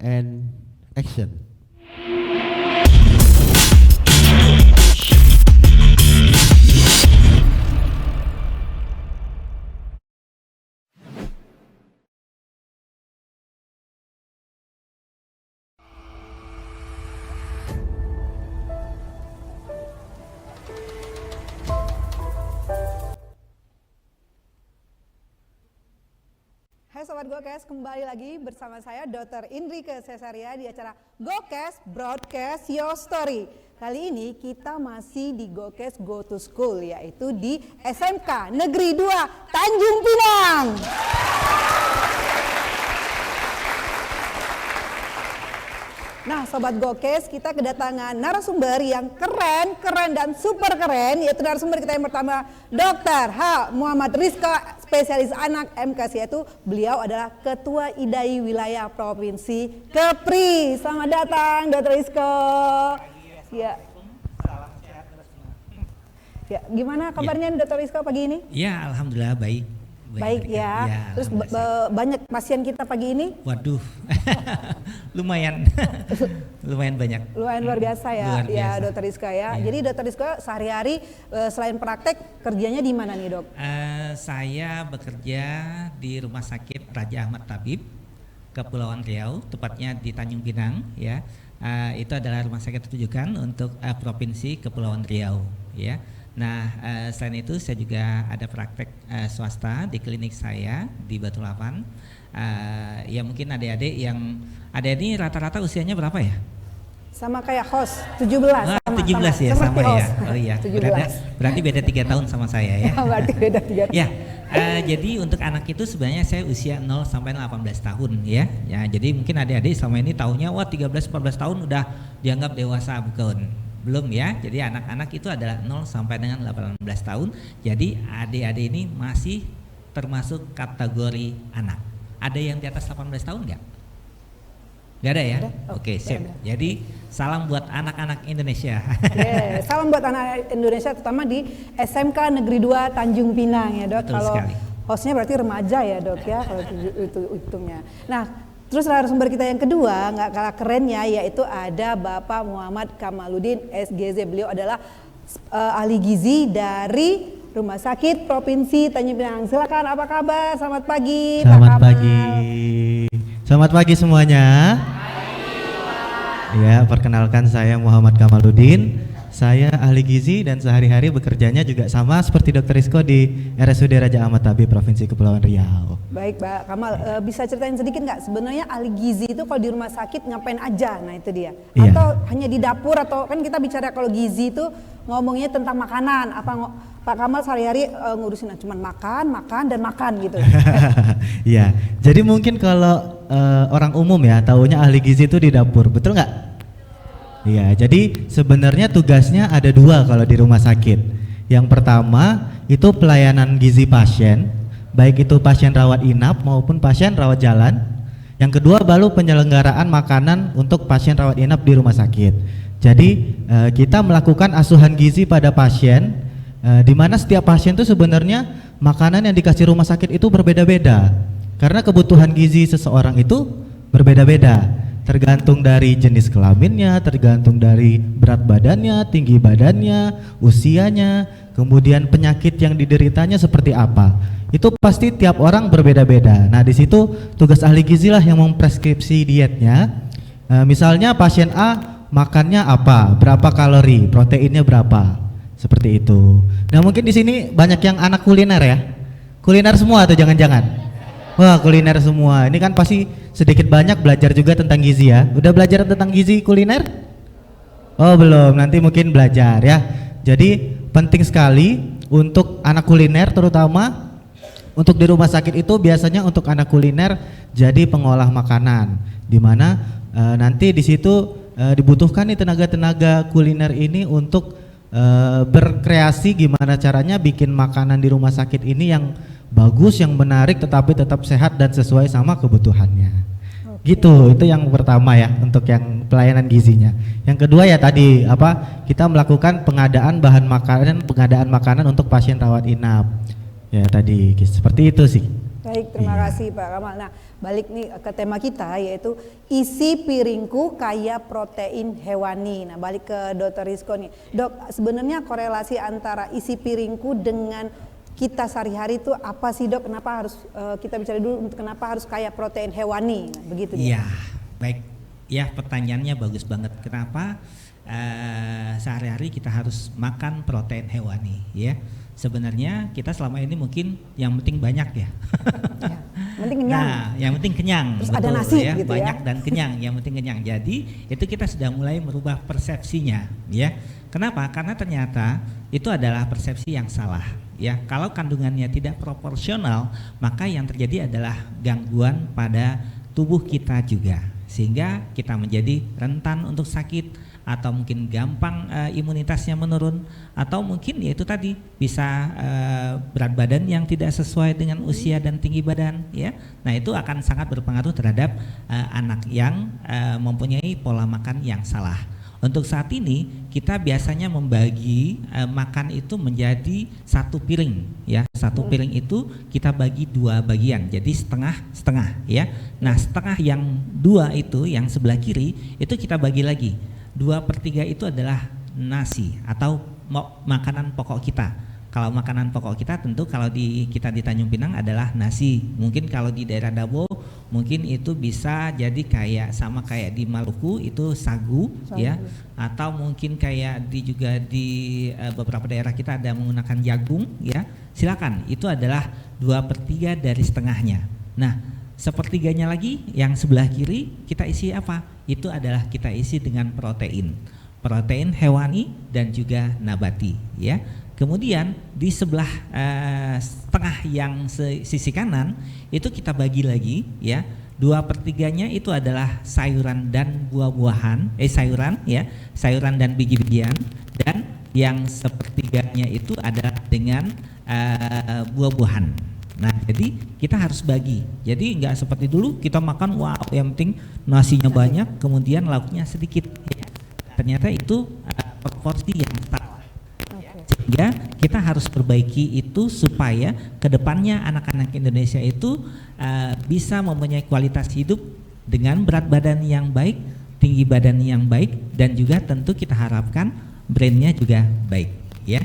and action. Hai Sobat Gokes, kembali lagi bersama saya Dr. Indrike Cesaria di acara Gokes Broadcast Your Story. Kali ini kita masih di Gokes Go to School, yaitu di SMK Negeri 2 Tanjung Pinang. Nah Sobat Gokes, kita kedatangan narasumber yang keren dan super keren, yaitu narasumber kita yang pertama Dr. H. Muhammad Rizko, spesialis anak MKS, yaitu beliau adalah Ketua IDAI Wilayah Provinsi Kepri. Selamat datang Dr. Rizko. Ya. Ya, gimana kabarnya Dr. Rizko pagi ini? Ya, alhamdulillah baik. Baik ya. Terus banyak pasien kita pagi ini? Waduh, lumayan, lumayan banyak. Lumayan luar biasa ya, Luar biasa. ya Dokter Rizka ya. Jadi Dokter Rizka sehari-hari selain praktek kerjanya di mana nih dok? Saya bekerja di Rumah Sakit Raja Ahmad Tabib, Kepulauan Riau, tepatnya di Tanjung Pinang ya. Itu adalah rumah sakit rujukan untuk Provinsi Kepulauan Riau ya. Nah, selain itu saya juga ada praktek swasta di klinik saya di Batulapan. Ya mungkin adik-adik yang ini rata-rata usianya berapa ya? Sama kayak host, 17. Ah, 17 ya, sama host. ya. Oh iya. 17. Berarti beda 3 tahun sama saya ya. Berarti beda 3 tahun. Ya. Jadi untuk anak itu sebenarnya saya usia 0 sampai 18 tahun ya. Ya, jadi mungkin adik-adik selama ini taunya wah 13 14 tahun udah dianggap dewasa, bukan. Belum ya. Jadi anak-anak itu adalah 0 sampai dengan 18 tahun. Jadi adik-adik ini masih termasuk kategori anak. Ada yang di atas 18 tahun enggak? Enggak ada ya? Oke, sip. Jadi salam buat anak-anak Indonesia. Salam buat anak Indonesia, terutama di SMK Negeri 2 Tanjung Pinang ya dok. Betul kalau sekali. Hostnya berarti remaja ya dok ya, kalau itu hitungnya. Nah, terus narasumber kita yang kedua nggak kalah kerennya, yaitu ada Bapak Muhammad Kamaludin SGZ. Beliau adalah ahli gizi dari Rumah Sakit Provinsi Tanjung Pinang. Silakan, apa kabar? Selamat pagi. Selamat pagi. Selamat pagi semuanya. Ya, perkenalkan saya Muhammad Kamaludin. Saya ahli gizi dan sehari-hari bekerjanya juga sama seperti Dr. Rizko di RSUD Raja Ahmad Tabib Provinsi Kepulauan Riau. Baik Pak Kamal, bisa ceritain sedikit nggak sebenarnya ahli gizi itu kalau di rumah sakit ngapain aja? Nah itu dia. Iya. Atau hanya di dapur, atau kan kita bicara kalau gizi itu ngomongnya tentang makanan. Pak Kamal sehari-hari ngurusin cuma makan dan makan gitu. Iya. Jadi mungkin kalau orang umum ya taunya ahli gizi itu di dapur, betul nggak? Iya, jadi sebenarnya tugasnya ada 2 kalau di rumah sakit. Yang pertama itu pelayanan gizi pasien, baik itu pasien rawat inap maupun pasien rawat jalan. Yang kedua baru penyelenggaraan makanan untuk pasien rawat inap di rumah sakit. Jadi kita melakukan asuhan gizi pada pasien, di mana setiap pasien itu sebenarnya makanan yang dikasih rumah sakit itu berbeda-beda. Karena kebutuhan gizi seseorang itu berbeda-beda. Tergantung dari jenis kelaminnya, tergantung dari berat badannya, tinggi badannya, usianya, kemudian penyakit yang dideritanya seperti apa. Itu pasti tiap orang berbeda-beda. Nah, di situ tugas ahli gizi lah yang mempreskripsi dietnya. Misalnya pasien A makannya apa, berapa kalori, proteinnya berapa, seperti itu. Nah, mungkin di sini banyak yang anak kuliner ya. Kuliner semua atau jangan-jangan? Wah, kuliner semua. Ini kan pasti sedikit banyak belajar juga tentang gizi ya. Udah belajar tentang gizi kuliner? Oh belum, nanti mungkin belajar ya. Jadi penting sekali untuk anak kuliner, terutama untuk di rumah sakit itu biasanya untuk anak kuliner jadi pengolah makanan, dimana nanti di situ dibutuhkan nih tenaga-tenaga kuliner ini untuk berkreasi gimana caranya bikin makanan di rumah sakit ini yang bagus, yang menarik, tetapi tetap sehat dan sesuai sama kebutuhannya. Gitu, itu yang pertama ya untuk yang pelayanan gizinya. Yang kedua ya tadi kita melakukan pengadaan bahan makanan, pengadaan makanan untuk pasien rawat inap. Ya tadi seperti itu sih. Baik, terima Iya. kasih Pak Kamal. Nah, balik nih ke tema kita yaitu isi piringku kaya protein hewani. Nah, balik ke Dr. Rizko nih. Dok, sebenarnya korelasi antara isi piringku dengan kita sehari-hari itu apa sih Dok? Kenapa harus kita bicara dulu untuk kenapa harus kaya protein hewani? Nah, begitu dia. Iya, baik. Ya, pertanyaannya bagus banget. Kenapa sehari-hari kita harus makan protein hewani? Ya, sebenarnya kita selama ini mungkin yang penting banyak ya. Ya, yang penting kenyang. Nah, yang penting kenyang. Terus ada nasi ya, gitu ya. banyak dan kenyang. Yang penting kenyang. Jadi itu kita sudah mulai merubah persepsinya, ya. Kenapa? Karena ternyata itu adalah persepsi yang salah. Ya, kalau kandungannya tidak proporsional, maka yang terjadi adalah gangguan pada tubuh kita juga, sehingga kita menjadi rentan untuk sakit atau mungkin gampang imunitasnya menurun, atau mungkin ya itu tadi bisa berat badan yang tidak sesuai dengan usia dan tinggi badan, ya. Nah, itu akan sangat berpengaruh terhadap anak yang mempunyai pola makan yang salah. Untuk saat ini kita biasanya membagi makan itu menjadi satu piring, ya. Satu piring itu kita bagi dua bagian, jadi setengah-setengah, ya. Nah, setengah yang dua itu yang sebelah kiri itu kita bagi lagi. 2/3 itu adalah nasi atau makanan pokok kita. Kalau makanan pokok kita tentu kalau kita di Tanjung Pinang adalah nasi. Mungkin kalau di daerah Dabo mungkin itu bisa jadi sama kayak di Maluku itu sagu, ya. Atau mungkin kayak juga di beberapa daerah kita ada menggunakan jagung, ya. Silakan, itu adalah 2/3 dari setengahnya. Nah, sepertiganya lagi yang sebelah kiri kita isi apa? Itu adalah kita isi dengan protein hewani dan juga nabati, ya. Kemudian di sebelah setengah yang sisi kanan itu kita bagi lagi, ya. 2/3 itu adalah sayuran dan buah-buahan, sayuran, ya, sayuran dan biji-bijian, dan yang sepertiganya itu adalah dengan buah-buahan. Nah, jadi kita harus bagi. Jadi nggak seperti dulu kita makan wow yang penting nasinya banyak kemudian lauknya sedikit, ya. Ternyata itu proporsi yang salah. Sehingga kita harus perbaiki itu supaya kedepannya anak-anak Indonesia itu bisa mempunyai kualitas hidup dengan berat badan yang baik, tinggi badan yang baik, dan juga tentu kita harapkan brainnya juga baik, ya.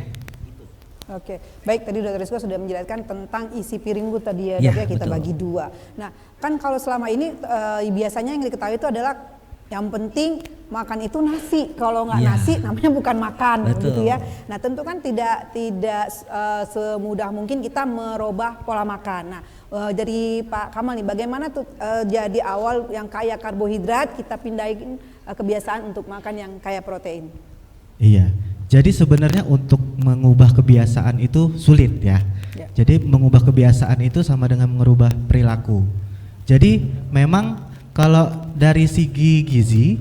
Oke, baik, tadi Dr. Rizko sudah menjelaskan tentang isi piringku tadi ya, Ya, Dok, ya, kita betul. bagi dua. Nah, kan kalau selama ini biasanya yang diketahui itu adalah yang penting makan itu nasi. Kalau nggak Ya. nasi namanya bukan makan, Betul. gitu ya. Nah, tentu kan tidak semudah mungkin kita merubah pola makan. Nah, dari Pak Kamal nih, bagaimana tuh jadi awal yang kaya karbohidrat kita pindahin kebiasaan untuk makan yang kaya protein? Iya. Jadi sebenarnya untuk mengubah kebiasaan itu sulit ya. Ya. Jadi mengubah kebiasaan itu sama dengan mengubah perilaku. Jadi memang kalau dari segi gizi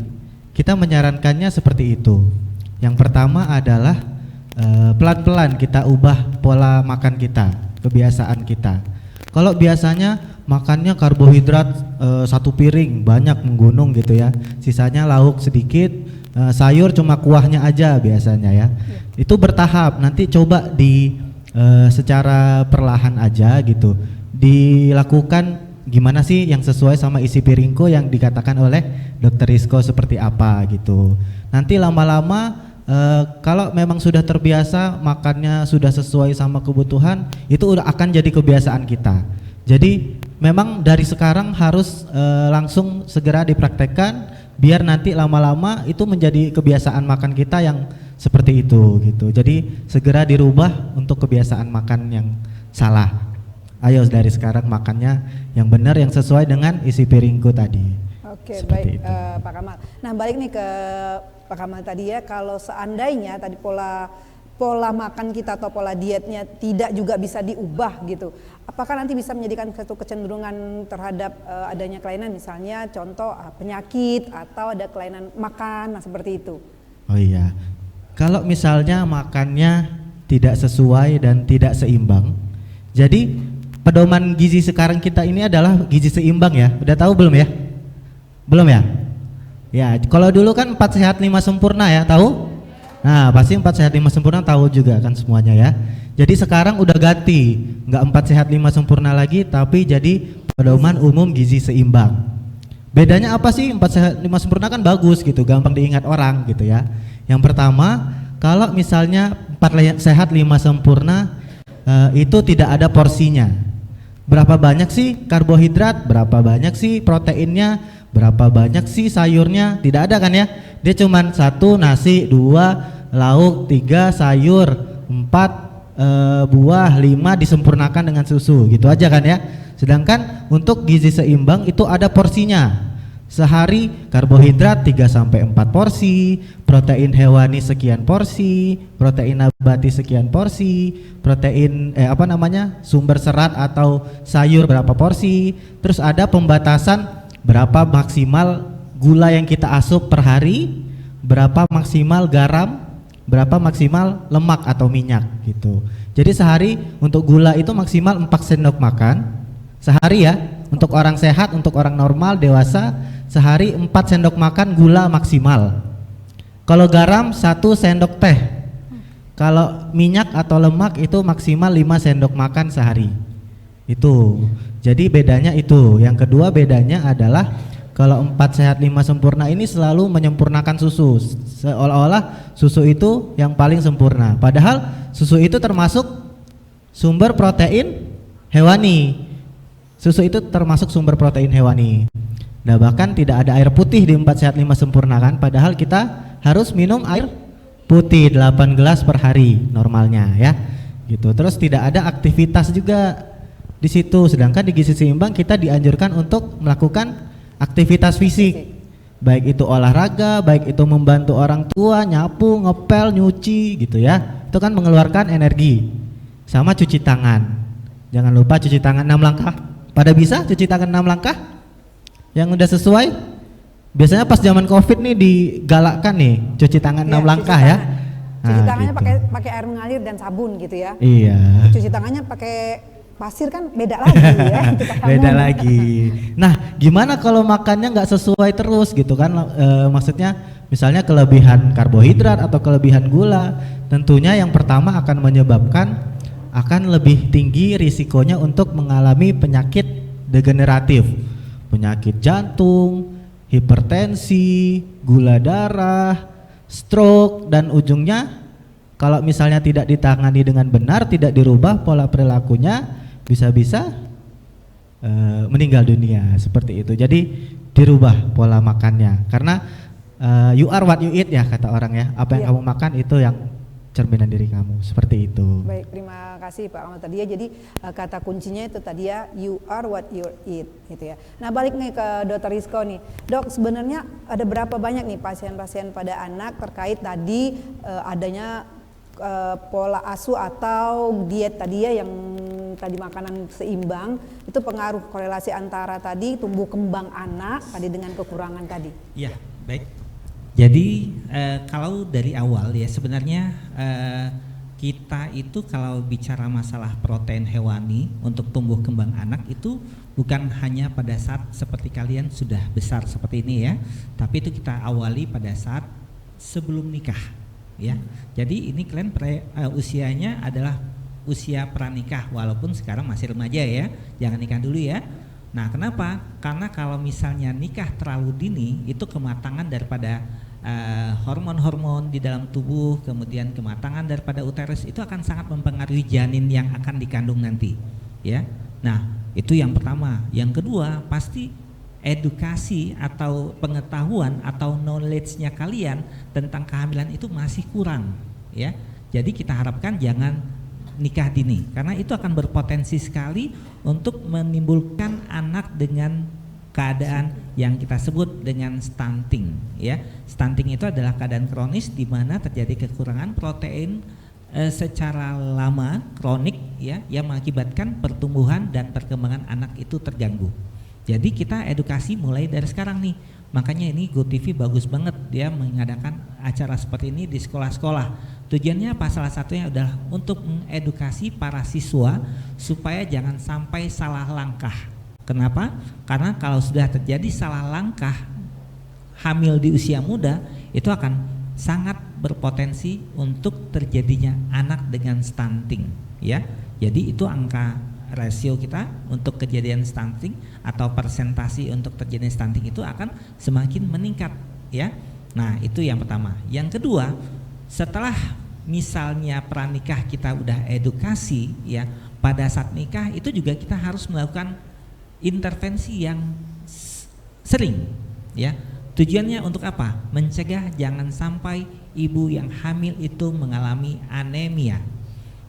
kita menyarankannya seperti itu. Yang pertama adalah pelan-pelan kita ubah pola makan kita, kebiasaan kita. Kalau biasanya makannya karbohidrat satu piring banyak menggunung gitu ya, sisanya lauk sedikit, sayur cuma kuahnya aja biasanya ya. Itu bertahap, nanti coba secara perlahan aja gitu dilakukan. Gimana sih yang sesuai sama isi piringku yang dikatakan oleh Dr. Rizko seperti apa gitu. Nanti lama-lama kalau memang sudah terbiasa makannya sudah sesuai sama kebutuhan, itu udah akan jadi kebiasaan kita. Jadi memang dari sekarang harus langsung segera dipraktekkan biar nanti lama-lama itu menjadi kebiasaan makan kita yang seperti itu gitu. Jadi segera dirubah untuk kebiasaan makan yang salah. Ayo dari sekarang makannya yang benar, yang sesuai dengan isi piringku tadi. Oke, Seperti baik, itu. Pak Kamal. Nah, balik nih ke Pak Kamal tadi ya, kalau seandainya tadi pola makan kita atau pola dietnya tidak juga bisa diubah gitu, apakah nanti bisa menjadikan satu kecenderungan terhadap adanya kelainan, misalnya contoh penyakit atau ada kelainan makan, nah seperti itu? Oh iya, kalau misalnya makannya tidak sesuai dan tidak seimbang, jadi pedoman gizi sekarang kita ini adalah gizi seimbang ya. Udah tahu belum ya? Belum ya? Ya, kalau dulu kan 4 sehat 5 sempurna ya, tahu? Nah, pasti 4 sehat 5 sempurna tahu juga kan semuanya ya. Jadi sekarang udah ganti, nggak 4 sehat 5 sempurna lagi, tapi jadi pedoman umum gizi seimbang. Bedanya apa sih? 4 sehat 5 sempurna kan bagus gitu, gampang diingat orang gitu ya. Yang pertama, kalau misalnya 4 sehat 5 sempurna itu tidak ada porsinya. Berapa banyak sih karbohidrat, berapa banyak sih proteinnya, berapa banyak sih sayurnya, tidak ada kan ya. Dia cuman 1 nasi, 2 lauk, 3 sayur, 4 buah, 5 disempurnakan dengan susu, gitu aja kan ya. Sedangkan untuk gizi seimbang itu ada porsinya. Sehari karbohidrat 3-4 porsi, protein hewani sekian porsi, protein nabati sekian porsi, protein sumber serat atau sayur berapa porsi. Terus ada pembatasan berapa maksimal gula yang kita asup per hari, berapa maksimal garam, berapa maksimal lemak atau minyak gitu. Jadi sehari untuk gula itu maksimal 4 sendok makan sehari ya. Untuk orang sehat, untuk orang normal dewasa sehari 4 sendok makan gula maksimal. Kalau garam 1 sendok teh. Kalau minyak atau lemak itu maksimal 5 sendok makan sehari. Itu. Jadi bedanya itu. Yang kedua bedanya adalah kalau 4 sehat 5 sempurna ini selalu menyempurnakan susu. Seolah-olah susu itu yang paling sempurna. Padahal susu itu termasuk sumber protein hewani. Susu itu termasuk sumber protein hewani. Nah, bahkan tidak ada air putih di 4 sehat 5 sempurna kan. Padahal kita harus minum air putih 8 gelas per hari normalnya ya. Gitu. Terus tidak ada aktivitas juga di situ. Sedangkan di gizi seimbang kita dianjurkan untuk melakukan aktivitas fisik, baik itu olahraga, baik itu membantu orang tua, nyapu, ngepel, nyuci gitu ya. Itu kan mengeluarkan energi. Sama cuci tangan. Jangan lupa cuci tangan 6 langkah. Pada bisa cuci tangan 6 langkah? Yang udah sesuai? Biasanya pas zaman Covid nih digalakkan nih cuci tangan 6 langkah ya. Cuci tangannya gitu. pakai air mengalir dan sabun gitu ya. Iya. Cuci tangannya pakai pasir kan beda lagi ya. Beda lagi. Nah, gimana kalau makannya nggak sesuai terus gitu kan? Maksudnya misalnya kelebihan karbohidrat atau kelebihan gula, tentunya yang pertama akan menyebabkan akan lebih tinggi risikonya untuk mengalami penyakit degeneratif, penyakit jantung, hipertensi, gula darah, stroke, dan ujungnya kalau misalnya tidak ditangani dengan benar, tidak dirubah pola perilakunya, bisa-bisa meninggal dunia seperti itu. Jadi dirubah pola makannya karena you are what you eat ya kata orang ya. Apa yang kamu makan itu yang cerminan diri kamu, seperti itu. Baik, terima kasih Pak Ahmad tadi ya. Jadi kata kuncinya itu tadi ya, you are what you eat gitu ya. Nah, balik nih ke Dr. Rizko nih. Dok, sebenarnya ada berapa banyak nih pasien-pasien pada anak terkait tadi adanya pola asuh atau diet tadi ya, yang tadi makanan seimbang itu pengaruh korelasi antara tadi tumbuh kembang anak tadi dengan kekurangan tadi. Ya, baik. Jadi kalau dari awal ya sebenarnya kita itu kalau bicara masalah protein hewani untuk tumbuh kembang anak itu bukan hanya pada saat seperti kalian sudah besar seperti ini ya, tapi itu kita awali pada saat sebelum nikah ya. Jadi ini kalian usianya adalah usia pranikah walaupun sekarang masih remaja ya, jangan nikah dulu ya. Nah, kenapa? Karena kalau misalnya nikah terlalu dini itu kematangan daripada hormon-hormon di dalam tubuh, kemudian kematangan daripada uterus itu akan sangat mempengaruhi janin yang akan dikandung nanti ya. Nah, itu yang pertama. Yang kedua, pasti edukasi atau pengetahuan atau knowledge-nya kalian tentang kehamilan itu masih kurang ya. Jadi kita harapkan jangan nikah dini karena itu akan berpotensi sekali untuk menimbulkan anak dengan keadaan yang kita sebut dengan stunting ya. Stunting itu adalah keadaan kronis di mana terjadi kekurangan protein secara lama kronik ya, yang mengakibatkan pertumbuhan dan perkembangan anak itu terganggu. Jadi kita edukasi mulai dari sekarang nih. Makanya ini GoTV bagus banget dia mengadakan acara seperti ini di sekolah-sekolah. Tujuannya apa? Salah satunya adalah untuk mengedukasi para siswa supaya jangan sampai salah langkah. Kenapa? Karena kalau sudah terjadi salah langkah hamil di usia muda itu akan sangat berpotensi untuk terjadinya anak dengan stunting ya. Jadi itu angka rasio kita untuk kejadian stunting atau persentasi untuk terjadinya stunting itu akan semakin meningkat ya. Nah, itu yang pertama. Yang kedua, setelah misalnya pranikah kita udah edukasi ya, pada saat nikah itu juga kita harus melakukan intervensi yang sering ya. Tujuannya untuk apa? Mencegah jangan sampai ibu yang hamil itu mengalami anemia.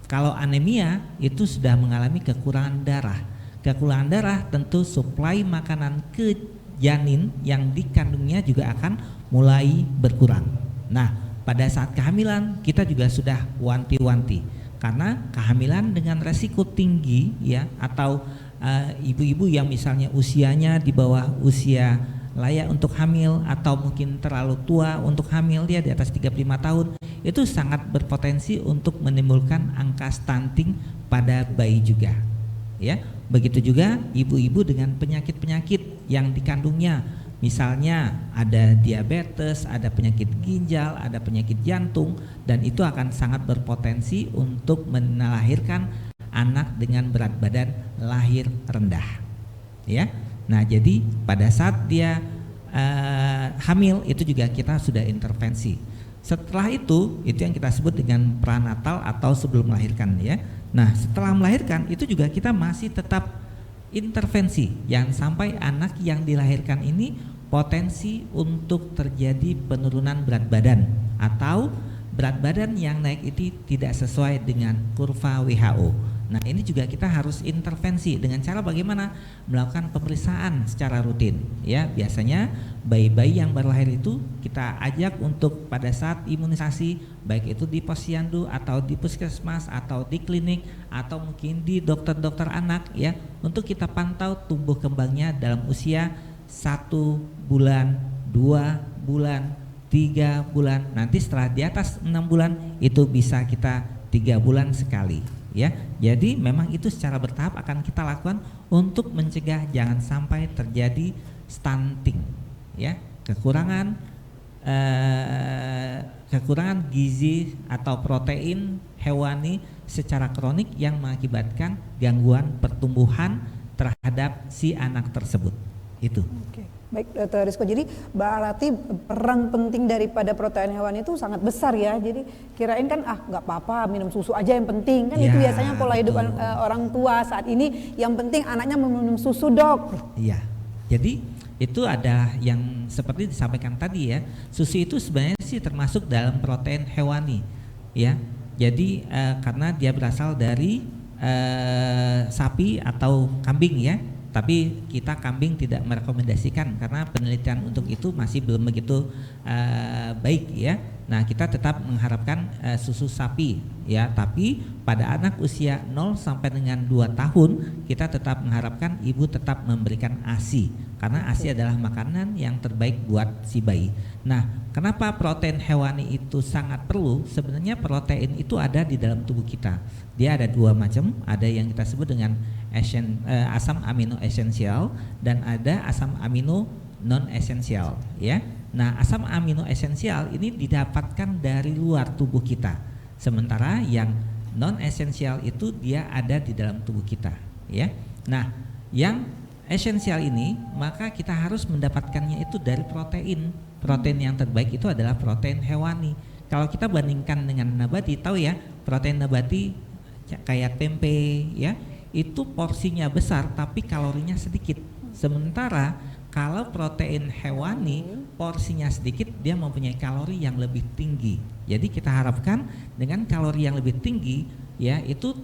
Kalau anemia itu sudah mengalami kekurangan darah. Kekurangan darah tentu suplai makanan ke janin yang dikandungnya juga akan mulai berkurang. Nah, pada saat kehamilan kita juga sudah wanti-wanti karena kehamilan dengan resiko tinggi ya, atau ibu-ibu yang misalnya usianya di bawah usia layak untuk hamil atau mungkin terlalu tua untuk hamil, dia di atas 35 tahun, itu sangat berpotensi untuk menimbulkan angka stunting pada bayi juga ya. Begitu juga ibu-ibu dengan penyakit-penyakit yang dikandungnya, misalnya ada diabetes, ada penyakit ginjal, ada penyakit jantung, dan itu akan sangat berpotensi untuk melahirkan anak dengan berat badan lahir rendah ya. Nah, jadi pada saat dia hamil itu juga kita sudah intervensi. Setelah itu yang kita sebut dengan pranatal atau sebelum melahirkan ya. Nah, setelah melahirkan itu juga kita masih tetap intervensi, jangan sampai anak yang dilahirkan ini potensi untuk terjadi penurunan berat badan atau berat badan yang naik itu tidak sesuai dengan kurva WHO. Nah, ini juga kita harus intervensi dengan cara bagaimana? Melakukan pemeriksaan secara rutin ya. Biasanya bayi-bayi yang baru lahir itu kita ajak untuk pada saat imunisasi, baik itu di posyandu atau di puskesmas atau di klinik atau mungkin di dokter-dokter anak ya, untuk kita pantau tumbuh kembangnya dalam usia 1 bulan, 2 bulan, 3 bulan. Nanti setelah di atas 6 bulan itu bisa kita 3 bulan sekali ya. Jadi memang itu secara bertahap akan kita lakukan untuk mencegah jangan sampai terjadi stunting ya, kekurangan gizi atau protein hewani secara kronik yang mengakibatkan gangguan pertumbuhan terhadap si anak tersebut. Itu. Oke. Baik, Dr. Rizko, jadi berarti peran penting daripada protein hewan itu sangat besar ya. Jadi kirain kan nggak apa-apa minum susu aja yang penting kan ya, itu biasanya pola hidup orang tua saat ini, yang penting anaknya meminum susu, Dok. Iya. Jadi itu ada yang seperti disampaikan tadi ya. Susu itu sebenarnya sih termasuk dalam protein hewani ya. Jadi karena dia berasal dari sapi atau kambing ya. Tapi kita kambing tidak merekomendasikan karena penelitian untuk itu masih belum begitu baik ya. Nah, kita tetap mengharapkan susu sapi ya, tapi pada anak usia 0 sampai dengan 2 tahun kita tetap mengharapkan ibu tetap memberikan ASI karena ASI adalah makanan yang terbaik buat si bayi. Nah, kenapa protein hewani itu sangat perlu? Sebenarnya protein itu ada di dalam tubuh kita. Dia ada 2 macam, ada yang kita sebut dengan asam amino esensial dan ada asam amino non esensial ya. Nah, asam amino esensial ini didapatkan dari luar tubuh kita, sementara yang non esensial itu dia ada di dalam tubuh kita ya. Nah, yang esensial ini maka kita harus mendapatkannya itu dari protein. Protein yang terbaik itu adalah protein hewani. Kalau kita bandingkan dengan nabati, tahu ya, protein nabati kayak tempe ya, itu porsinya besar tapi kalorinya sedikit. Sementara kalau protein hewani porsinya sedikit, dia mempunyai kalori yang lebih tinggi. Jadi kita harapkan dengan kalori yang lebih tinggi ya, itu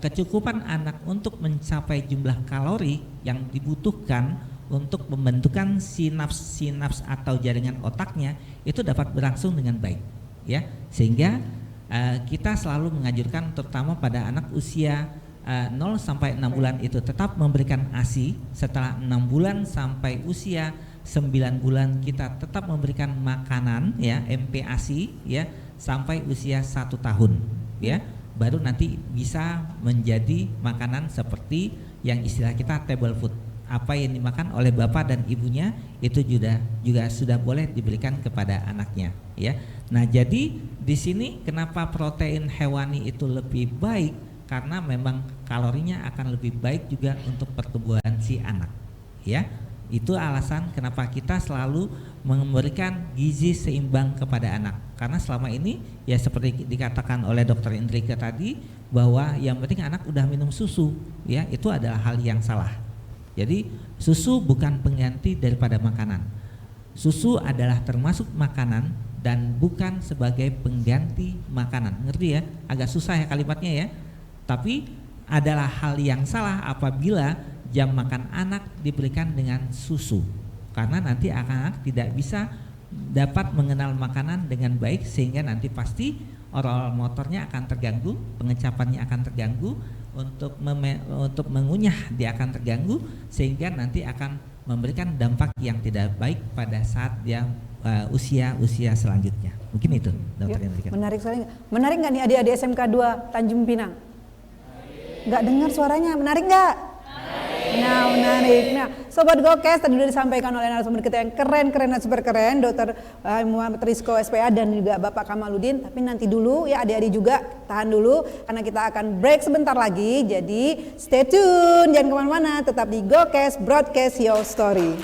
kecukupan anak untuk mencapai jumlah kalori yang dibutuhkan untuk pembentukan sinaps atau jaringan otaknya itu dapat berlangsung dengan baik ya. Sehingga kita selalu menganjurkan terutama pada anak usia 0 sampai 6 bulan itu tetap memberikan ASI. Setelah 6 bulan sampai usia 9 bulan kita tetap memberikan makanan ya, MPASI ya, sampai usia 1 tahun ya, baru nanti bisa menjadi makanan seperti yang istilah kita table food apa yang dimakan oleh bapak dan ibunya itu juga sudah boleh diberikan kepada anaknya, ya. Nah, jadi di sini kenapa protein hewani itu lebih baik? Karena memang kalorinya akan lebih baik juga untuk pertumbuhan si anak, ya. Itu alasan kenapa kita selalu memberikan gizi seimbang kepada anak. Karena selama ini ya seperti dikatakan oleh Dr. Indrike tadi, bahwa yang penting anak udah minum susu, ya, itu adalah hal yang salah. Jadi susu bukan pengganti daripada makanan. Susu adalah termasuk makanan dan bukan sebagai pengganti makanan. Ngerti ya? Agak susah ya kalimatnya ya. Tapi adalah hal yang salah apabila jam makan anak diberikan dengan susu. Karena nanti anak tidak bisa dapat mengenal makanan dengan baik, sehingga nanti pasti oral motornya akan terganggu, pengecapannya akan terganggu, untuk mengunyah dia akan terganggu, sehingga nanti akan memberikan dampak yang tidak baik pada saat dia usia selanjutnya. Mungkin itu, Dr. Indrike. Menarik sekali. Menarik nggak nih adik-adik SMK 2 Tanjung Pinang? Nggak dengar suaranya, menarik nggak? Nah, menarik. Nah, Sobat Gokes, tadi sudah disampaikan oleh narasumber kita yang keren dan super keren, Dr. Muhammad Rizko SPA dan juga Bapak Kamaludin. Tapi nanti dulu ya adik-adik juga tahan dulu karena kita akan break sebentar lagi. Jadi stay tune, jangan kemana-mana, tetap di Gokes Broadcast Your Story.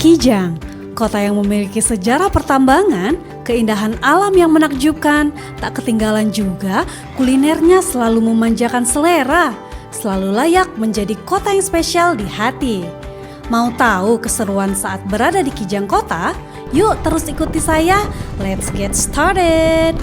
Kijang, kota yang memiliki sejarah pertambangan, keindahan alam yang menakjubkan, tak ketinggalan juga kulinernya selalu memanjakan selera, selalu layak menjadi kota yang spesial di hati. Mau tahu keseruan saat berada di Kijang Kota? Yuk terus ikuti saya, let's get started!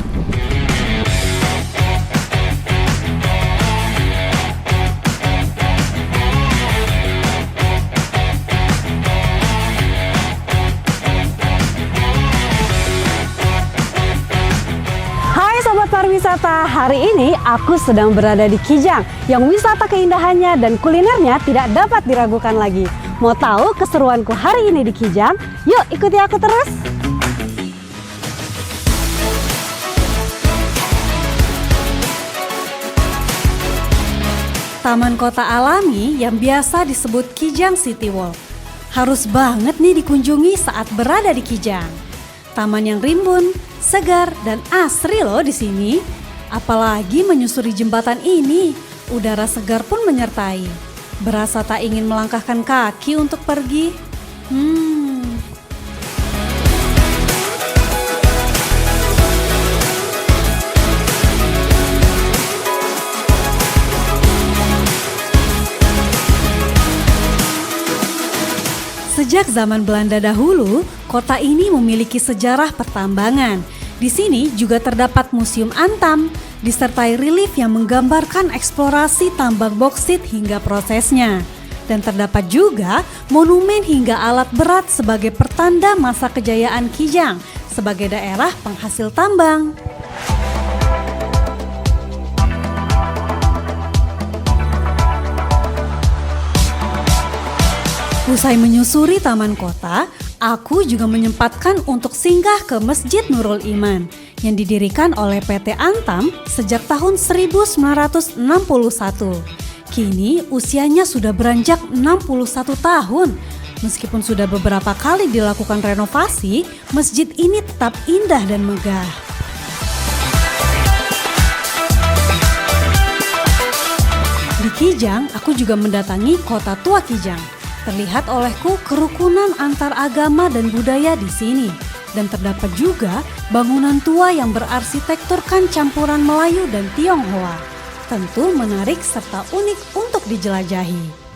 Pariwisata, hari ini aku sedang berada di Kijang yang wisata keindahannya dan kulinernya tidak dapat diragukan lagi. Mau tahu keseruanku hari ini di Kijang? Yuk ikuti aku terus. Taman kota alami yang biasa disebut Kijang City Walk. Harus banget nih dikunjungi saat berada di Kijang. Taman yang rimbun, segar dan asri loh di sini. Apalagi menyusuri jembatan ini, udara segar pun menyertai. Berasa tak ingin melangkahkan kaki untuk pergi. Sejak zaman Belanda dahulu, kota ini memiliki sejarah pertambangan. Di sini juga terdapat Museum Antam, disertai relief yang menggambarkan eksplorasi tambang boksit hingga prosesnya. Dan terdapat juga monumen hingga alat berat sebagai pertanda masa kejayaan Kijang sebagai daerah penghasil tambang. Usai menyusuri taman kota, aku juga menyempatkan untuk singgah ke Masjid Nurul Iman yang didirikan oleh PT Antam sejak tahun 1961. Kini usianya sudah beranjak 61 tahun. Meskipun sudah beberapa kali dilakukan renovasi, masjid ini tetap indah dan megah. Di Kijang, aku juga mendatangi Kota Tua Kijang. Terlihat olehku kerukunan antar agama dan budaya di sini. Dan terdapat juga bangunan tua yang berarsitekturkan campuran Melayu dan Tionghoa. Tentu menarik serta unik untuk dijelajahi.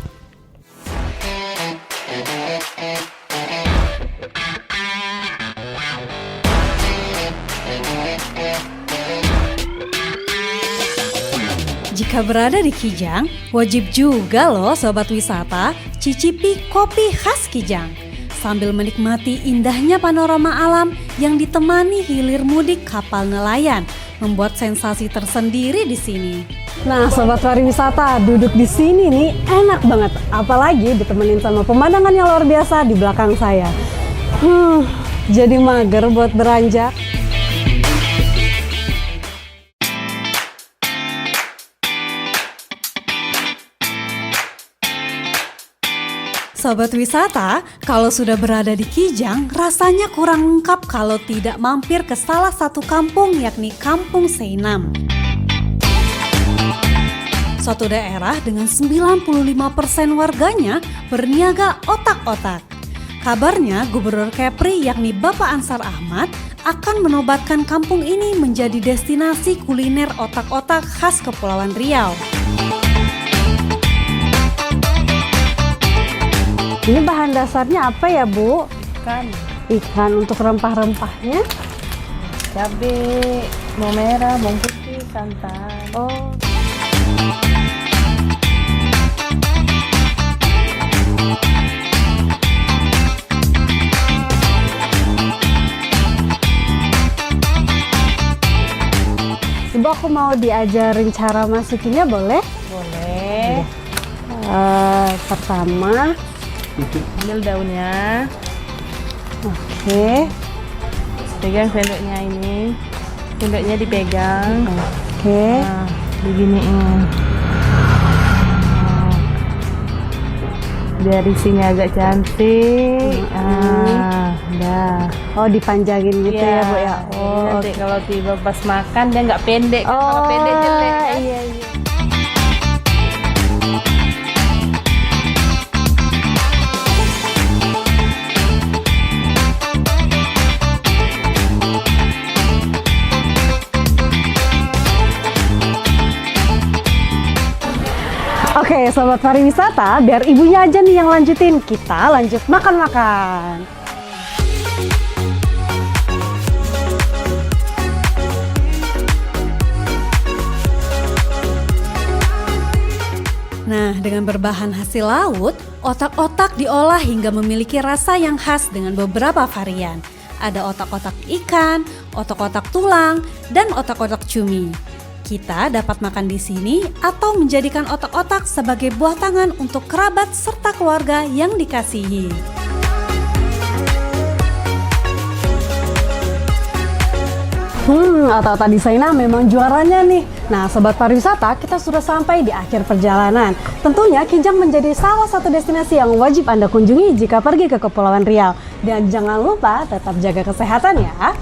Jika berada di Kijang, wajib juga loh sobat wisata cicipi kopi khas Kijang. Sambil menikmati indahnya panorama alam yang ditemani hilir mudik kapal nelayan, membuat sensasi tersendiri di sini. Nah, sobat pariwisata, duduk di sini nih enak banget, apalagi ditemenin sama pemandangan yang luar biasa di belakang saya. Jadi mager buat beranjak. Sobat wisata, kalau sudah berada di Kijang, rasanya kurang lengkap kalau tidak mampir ke salah satu kampung, yakni Kampung Seinam. Suatu daerah dengan 95% warganya berniaga otak-otak. Kabarnya Gubernur Kepri yakni Bapak Ansar Ahmad akan menobatkan kampung ini menjadi destinasi kuliner otak-otak khas Kepulauan Riau. Ini bahan dasarnya apa ya, Bu? Ikan, Ikan. Untuk rempah-rempahnya? cabai, bawang merah, bawang putih, santan. Oh. Ibu, aku mau diajarin cara masukinnya, boleh? Boleh. Pertama, Ambil daunnya, oke. pegang sendoknya ini. Sendoknya dipegang. Oke. Nah, diginiin. Nah, biar isinya agak cantik. Udah. Oh, dipanjangin gitu ya, Bu ya. Jadi Oh, nanti kalau tiba pas makan dia nggak pendek. Kalau pendek jelek kan. iya, iya. Oke, sobat pariwisata, biar ibunya aja nih yang lanjutin. Kita lanjut makan-makan. Nah, dengan berbahan hasil laut, otak-otak diolah hingga memiliki rasa yang khas dengan beberapa varian. Ada otak-otak ikan, otak-otak tulang, dan otak-otak cumi. Kita dapat makan di sini atau menjadikan otak-otak sebagai buah tangan untuk kerabat serta keluarga yang dikasihi. Otak-otak di Seinam memang juaranya nih. Nah, sobat pariwisata, kita sudah sampai di akhir perjalanan. Tentunya Kijang menjadi salah satu destinasi yang wajib Anda kunjungi jika pergi ke Kepulauan Riau. Dan jangan lupa tetap jaga kesehatan ya.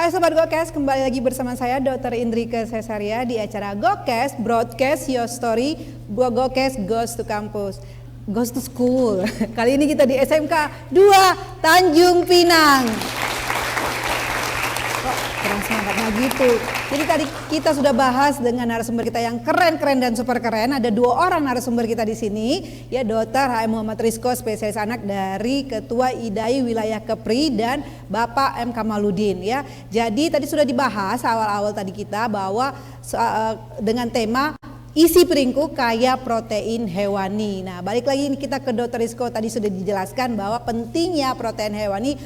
Hai Sobat Gokes, kembali lagi bersama saya Dr. Indrike Cesaria di acara Gokes Broadcast Your Story, Gokes Goes to Campus, Goes to School. Kali ini kita di SMK 2 Tanjung Pinang. Kok kurang semangatnya gitu. Jadi tadi kita sudah bahas dengan narasumber kita yang keren-keren dan super keren. Ada 2 orang narasumber kita di sini, ya Dr. H.M. Muhammad Rizko, spesialis anak dari Ketua IDAI Wilayah Kepri, dan Bapak M. Kamaludin, ya. Jadi tadi sudah dibahas awal-awal tadi kita bahwa dengan tema isi piringku kaya protein hewani. Nah, balik lagi kita ke Dr. Rizko, tadi sudah dijelaskan bahwa pentingnya protein hewani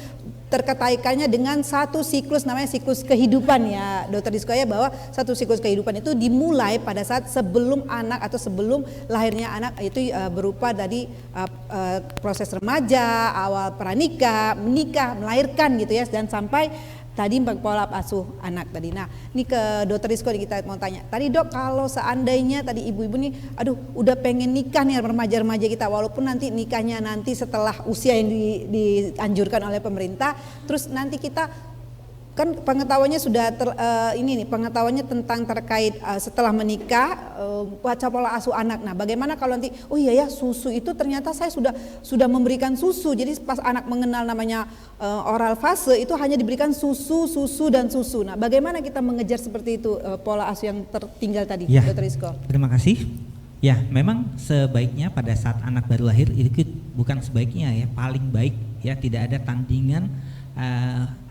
terkaitannya dengan satu siklus, namanya siklus kehidupan, ya Dr. Rizko, ya, bahwa satu siklus kehidupan itu dimulai pada saat sebelum anak atau sebelum lahirnya anak, itu berupa dari proses remaja, awal pranikah, menikah, melahirkan gitu ya, dan sampai Tadi pola asuh anak tadi. Nah, ini ke Dokter Rizko nih kita mau tanya. Tadi Dok, kalau seandainya tadi ibu-ibu nih, aduh udah pengen nikah nih remaja-remaja kita, walaupun nanti nikahnya nanti setelah usia yang dianjurkan oleh pemerintah, terus nanti kita kan pengetahuannya sudah pengetahuannya tentang terkait setelah menikah baca pola asuh anak. Nah, bagaimana kalau nanti oh iya ya susu itu ternyata saya sudah memberikan susu. Jadi pas anak mengenal namanya oral fase itu hanya diberikan susu dan susu. Nah, bagaimana kita mengejar seperti itu pola asuh yang tertinggal tadi, Ya, Dr. Rizko? terima kasih. Ya, memang sebaiknya pada saat anak baru lahir itu bukan sebaiknya ya, paling baik ya, tidak ada tandingan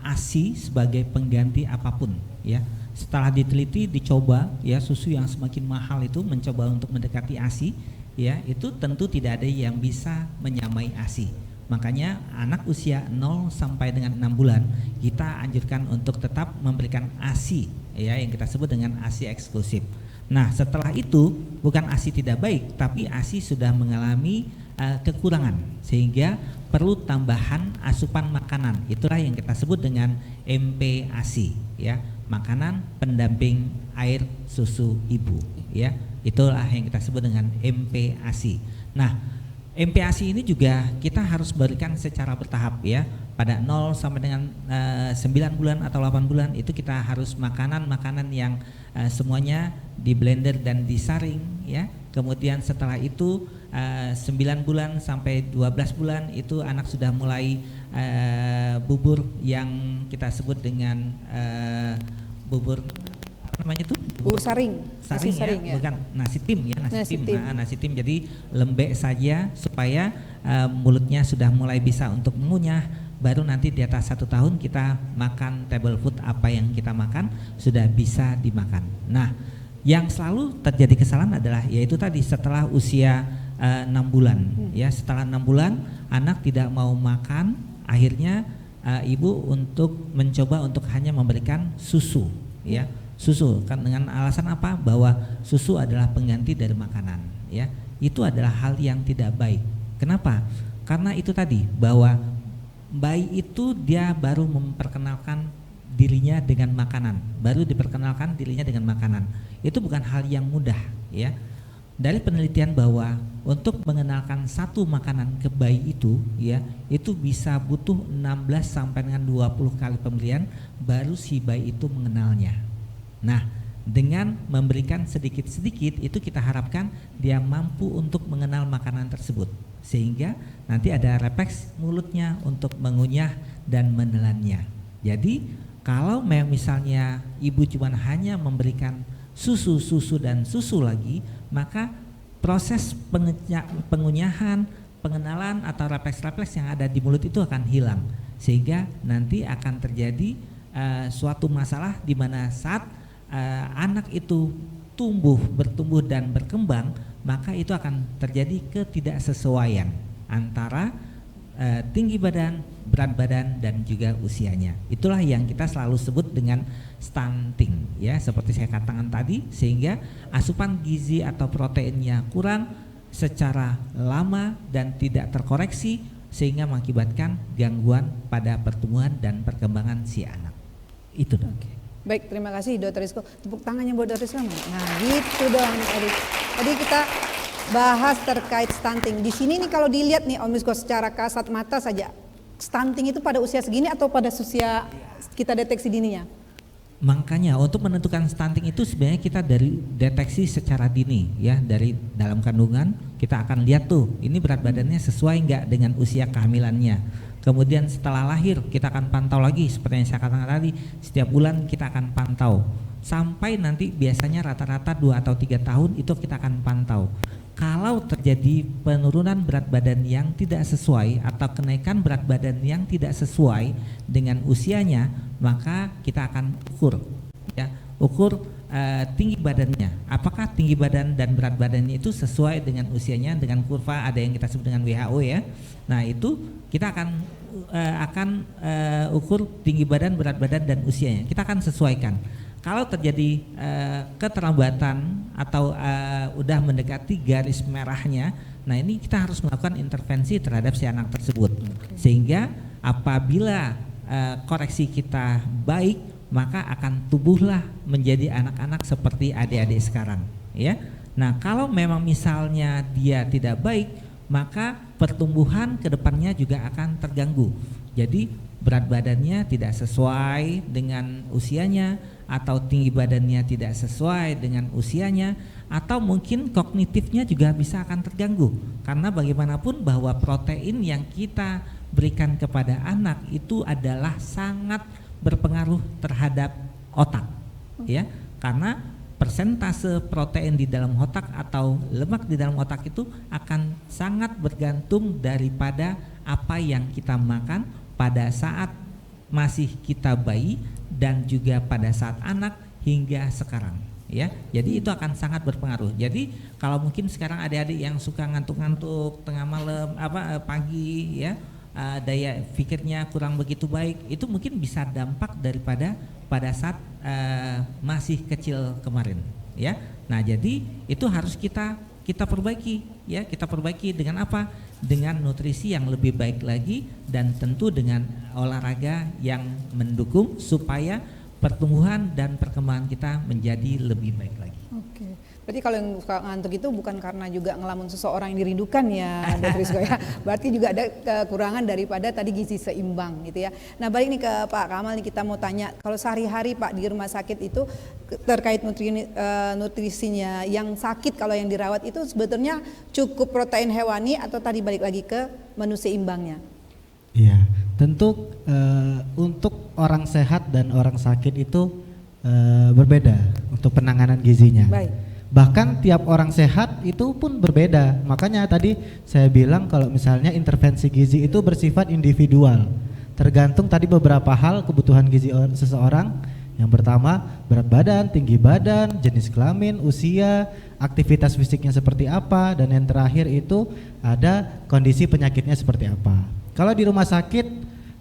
ASI sebagai pengganti apapun ya. Setelah diteliti dicoba ya, susu yang semakin mahal itu mencoba untuk mendekati ASI ya, itu tentu tidak ada yang bisa menyamai ASI. Makanya anak usia 0 sampai dengan 6 bulan kita anjurkan untuk tetap memberikan ASI ya, yang kita sebut dengan ASI eksklusif. Nah, setelah itu bukan ASI tidak baik, tapi ASI sudah mengalami kekurangan sehingga perlu tambahan asupan makanan. Itulah yang kita sebut dengan MPASI ya, makanan pendamping air susu ibu ya. Itulah yang kita sebut dengan MPASI. Nah, MPASI ini juga kita harus berikan secara bertahap ya. Pada 0 sampai dengan 9 bulan atau 8 bulan itu kita harus makanan-makanan yang semuanya di blender dan disaring ya. Kemudian setelah itu 9 bulan sampai 12 bulan itu anak sudah mulai bubur yang kita sebut dengan bubur apa namanya itu? Bubur saring. Saring, Nasi saring ya, bukan nasi tim ya, Nasi tim. nasi tim jadi lembek saja supaya mulutnya sudah mulai bisa untuk mengunyah. Baru nanti di atas 1 tahun kita makan table food, apa yang kita makan sudah bisa dimakan. Nah, yang selalu terjadi kesalahan adalah yaitu tadi setelah usia 6 bulan ya, setelah 6 bulan anak tidak mau makan, akhirnya ibu untuk mencoba untuk hanya memberikan susu ya, susu kan dengan alasan apa? Bahwa susu adalah pengganti dari makanan ya. Itu adalah hal yang tidak baik. Kenapa? Karena itu tadi bahwa bayi itu dia baru memperkenalkan dirinya dengan makanan, baru diperkenalkan dirinya dengan makanan. Itu bukan hal yang mudah ya. Dari penelitian bahwa untuk mengenalkan satu makanan ke bayi itu ya, itu bisa butuh 16 sampai dengan 20 kali pemberian baru si bayi itu mengenalnya. Nah, dengan memberikan sedikit-sedikit itu kita harapkan dia mampu untuk mengenal makanan tersebut, sehingga nanti ada refleks mulutnya untuk mengunyah dan menelannya. Jadi kalau misalnya ibu cuma hanya memberikan susu dan susu lagi, maka proses pengunyahan, pengenalan atau refleks-refleks yang ada di mulut itu akan hilang, sehingga nanti akan terjadi suatu masalah di mana saat anak itu bertumbuh dan berkembang, maka itu akan terjadi ketidaksesuaian antara tinggi badan, berat badan dan juga usianya. Itulah yang kita selalu sebut dengan stunting ya, seperti saya katakan tadi, sehingga asupan gizi atau proteinnya kurang secara lama dan tidak terkoreksi, sehingga mengakibatkan gangguan pada pertumbuhan dan perkembangan si anak. Itu dong. Baik, terima kasih Dr. Rizko. Tepuk tangannya buat Dr. Rizko. Nah, gitu dong tadi kita bahas terkait stunting. Di sini nih kalau dilihat nih Om Rizko secara kasat mata saja, stunting itu pada usia segini atau pada usia kita deteksi dininya? Makanya untuk menentukan stunting itu sebenarnya kita dari deteksi secara dini ya, dari dalam kandungan kita akan lihat tuh ini berat badannya sesuai enggak dengan usia kehamilannya. Kemudian setelah lahir kita akan pantau lagi seperti yang saya katakan tadi, setiap bulan kita akan pantau sampai nanti biasanya rata-rata 2 atau 3 tahun itu kita akan pantau. Kalau terjadi penurunan berat badan yang tidak sesuai atau kenaikan berat badan yang tidak sesuai dengan usianya, maka kita akan ukur tinggi badannya. Apakah tinggi badan dan berat badannya itu sesuai dengan usianya, dengan kurva ada yang kita sebut dengan WHO ya. Nah, itu kita akan ukur tinggi badan, berat badan dan usianya. Kita akan sesuaikan. Kalau terjadi keterlambatan atau udah mendekati garis merahnya, nah ini kita harus melakukan intervensi terhadap si anak tersebut. Sehingga apabila koreksi kita baik, maka akan tumbuhlah menjadi anak-anak seperti adik-adik sekarang, ya. Nah, kalau memang misalnya dia tidak baik, maka pertumbuhan kedepannya juga akan terganggu. Jadi berat badannya tidak sesuai dengan usianya, atau tinggi badannya tidak sesuai dengan usianya, atau mungkin kognitifnya juga bisa akan terganggu. Karena bagaimanapun bahwa protein yang kita berikan kepada anak itu adalah sangat berpengaruh terhadap otak, ya. Karena persentase protein di dalam otak atau lemak di dalam otak itu akan sangat bergantung daripada apa yang kita makan pada saat masih kita bayi dan juga pada saat anak hingga sekarang, ya. Jadi itu akan sangat berpengaruh. Jadi kalau mungkin sekarang adik-adik yang suka ngantuk-ngantuk tengah malam pagi, ya, daya pikirnya kurang begitu baik, itu mungkin bisa dampak daripada pada saat masih kecil kemarin, ya. Nah, jadi itu harus kita perbaiki, ya. Kita perbaiki dengan apa? Dengan nutrisi yang lebih baik lagi, dan tentu dengan olahraga yang mendukung supaya pertumbuhan dan perkembangan kita menjadi lebih baik lagi. Oke. Berarti kalau yang suka ngantuk itu bukan karena juga ngelamun seseorang yang dirindukan ya, Dr. Rizko ya. Berarti juga ada kekurangan daripada tadi gizi seimbang gitu ya. Nah, balik nih ke Pak Kamal nih, kita mau tanya, kalau sehari-hari Pak di rumah sakit itu terkait nutrisinya yang sakit, kalau yang dirawat itu sebetulnya cukup protein hewani atau tadi balik lagi ke menu seimbangnya? Iya, tentu untuk orang sehat dan orang sakit itu berbeda untuk penanganan gizinya. Baik. Bahkan tiap orang sehat itu pun berbeda. Makanya tadi saya bilang kalau misalnya intervensi gizi itu bersifat individual. Tergantung tadi beberapa hal kebutuhan gizi seseorang. Yang pertama berat badan, tinggi badan, jenis kelamin, usia, aktivitas fisiknya seperti apa, dan yang terakhir itu ada kondisi penyakitnya seperti apa. Kalau di rumah sakit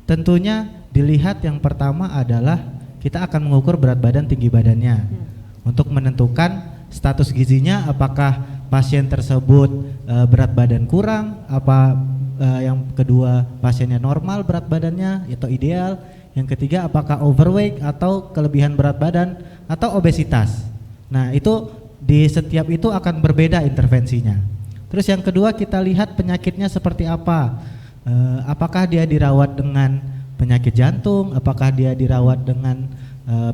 tentunya dilihat yang pertama adalah kita akan mengukur berat badan, tinggi badannya untuk menentukan status gizinya, apakah pasien tersebut berat badan kurang, yang kedua pasiennya normal berat badannya atau ideal, yang ketiga apakah overweight atau kelebihan berat badan atau obesitas. Nah, itu di setiap itu akan berbeda intervensinya. Terus yang kedua kita lihat penyakitnya seperti apa, apakah dia dirawat dengan penyakit jantung, apakah dia dirawat dengan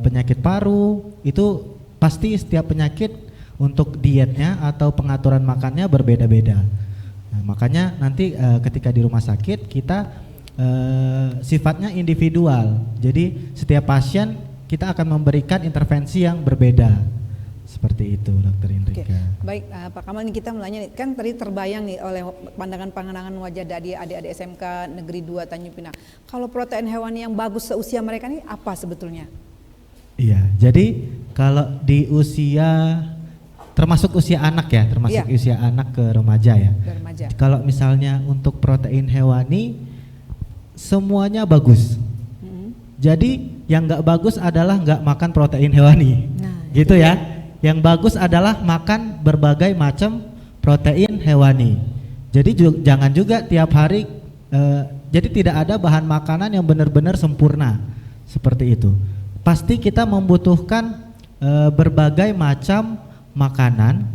penyakit paru. Itu pasti setiap penyakit untuk dietnya atau pengaturan makannya berbeda-beda. Nah, makanya nanti ketika di rumah sakit kita sifatnya individual. Jadi setiap pasien kita akan memberikan intervensi yang berbeda. Seperti itu, Dokter Indrika. Oke. Baik, Pak Kamal, ini kita mulanya nih, kan tadi terbayang nih oleh pandangan wajah dari adik-adik SMK Negeri 2 Tanjung Pinang. Kalau protein hewani yang bagus seusia mereka ini apa sebetulnya? Iya, jadi kalau di usia termasuk usia anak ya, termasuk usia anak ke remaja ya. Remaja. Kalau misalnya untuk protein hewani semuanya bagus. Jadi yang nggak bagus adalah nggak makan protein hewani, gitu ya. Yang bagus adalah makan berbagai macam protein hewani. Jadi jangan juga tiap hari. Jadi tidak ada bahan makanan yang benar-benar sempurna seperti itu. Pasti kita membutuhkan berbagai macam makanan,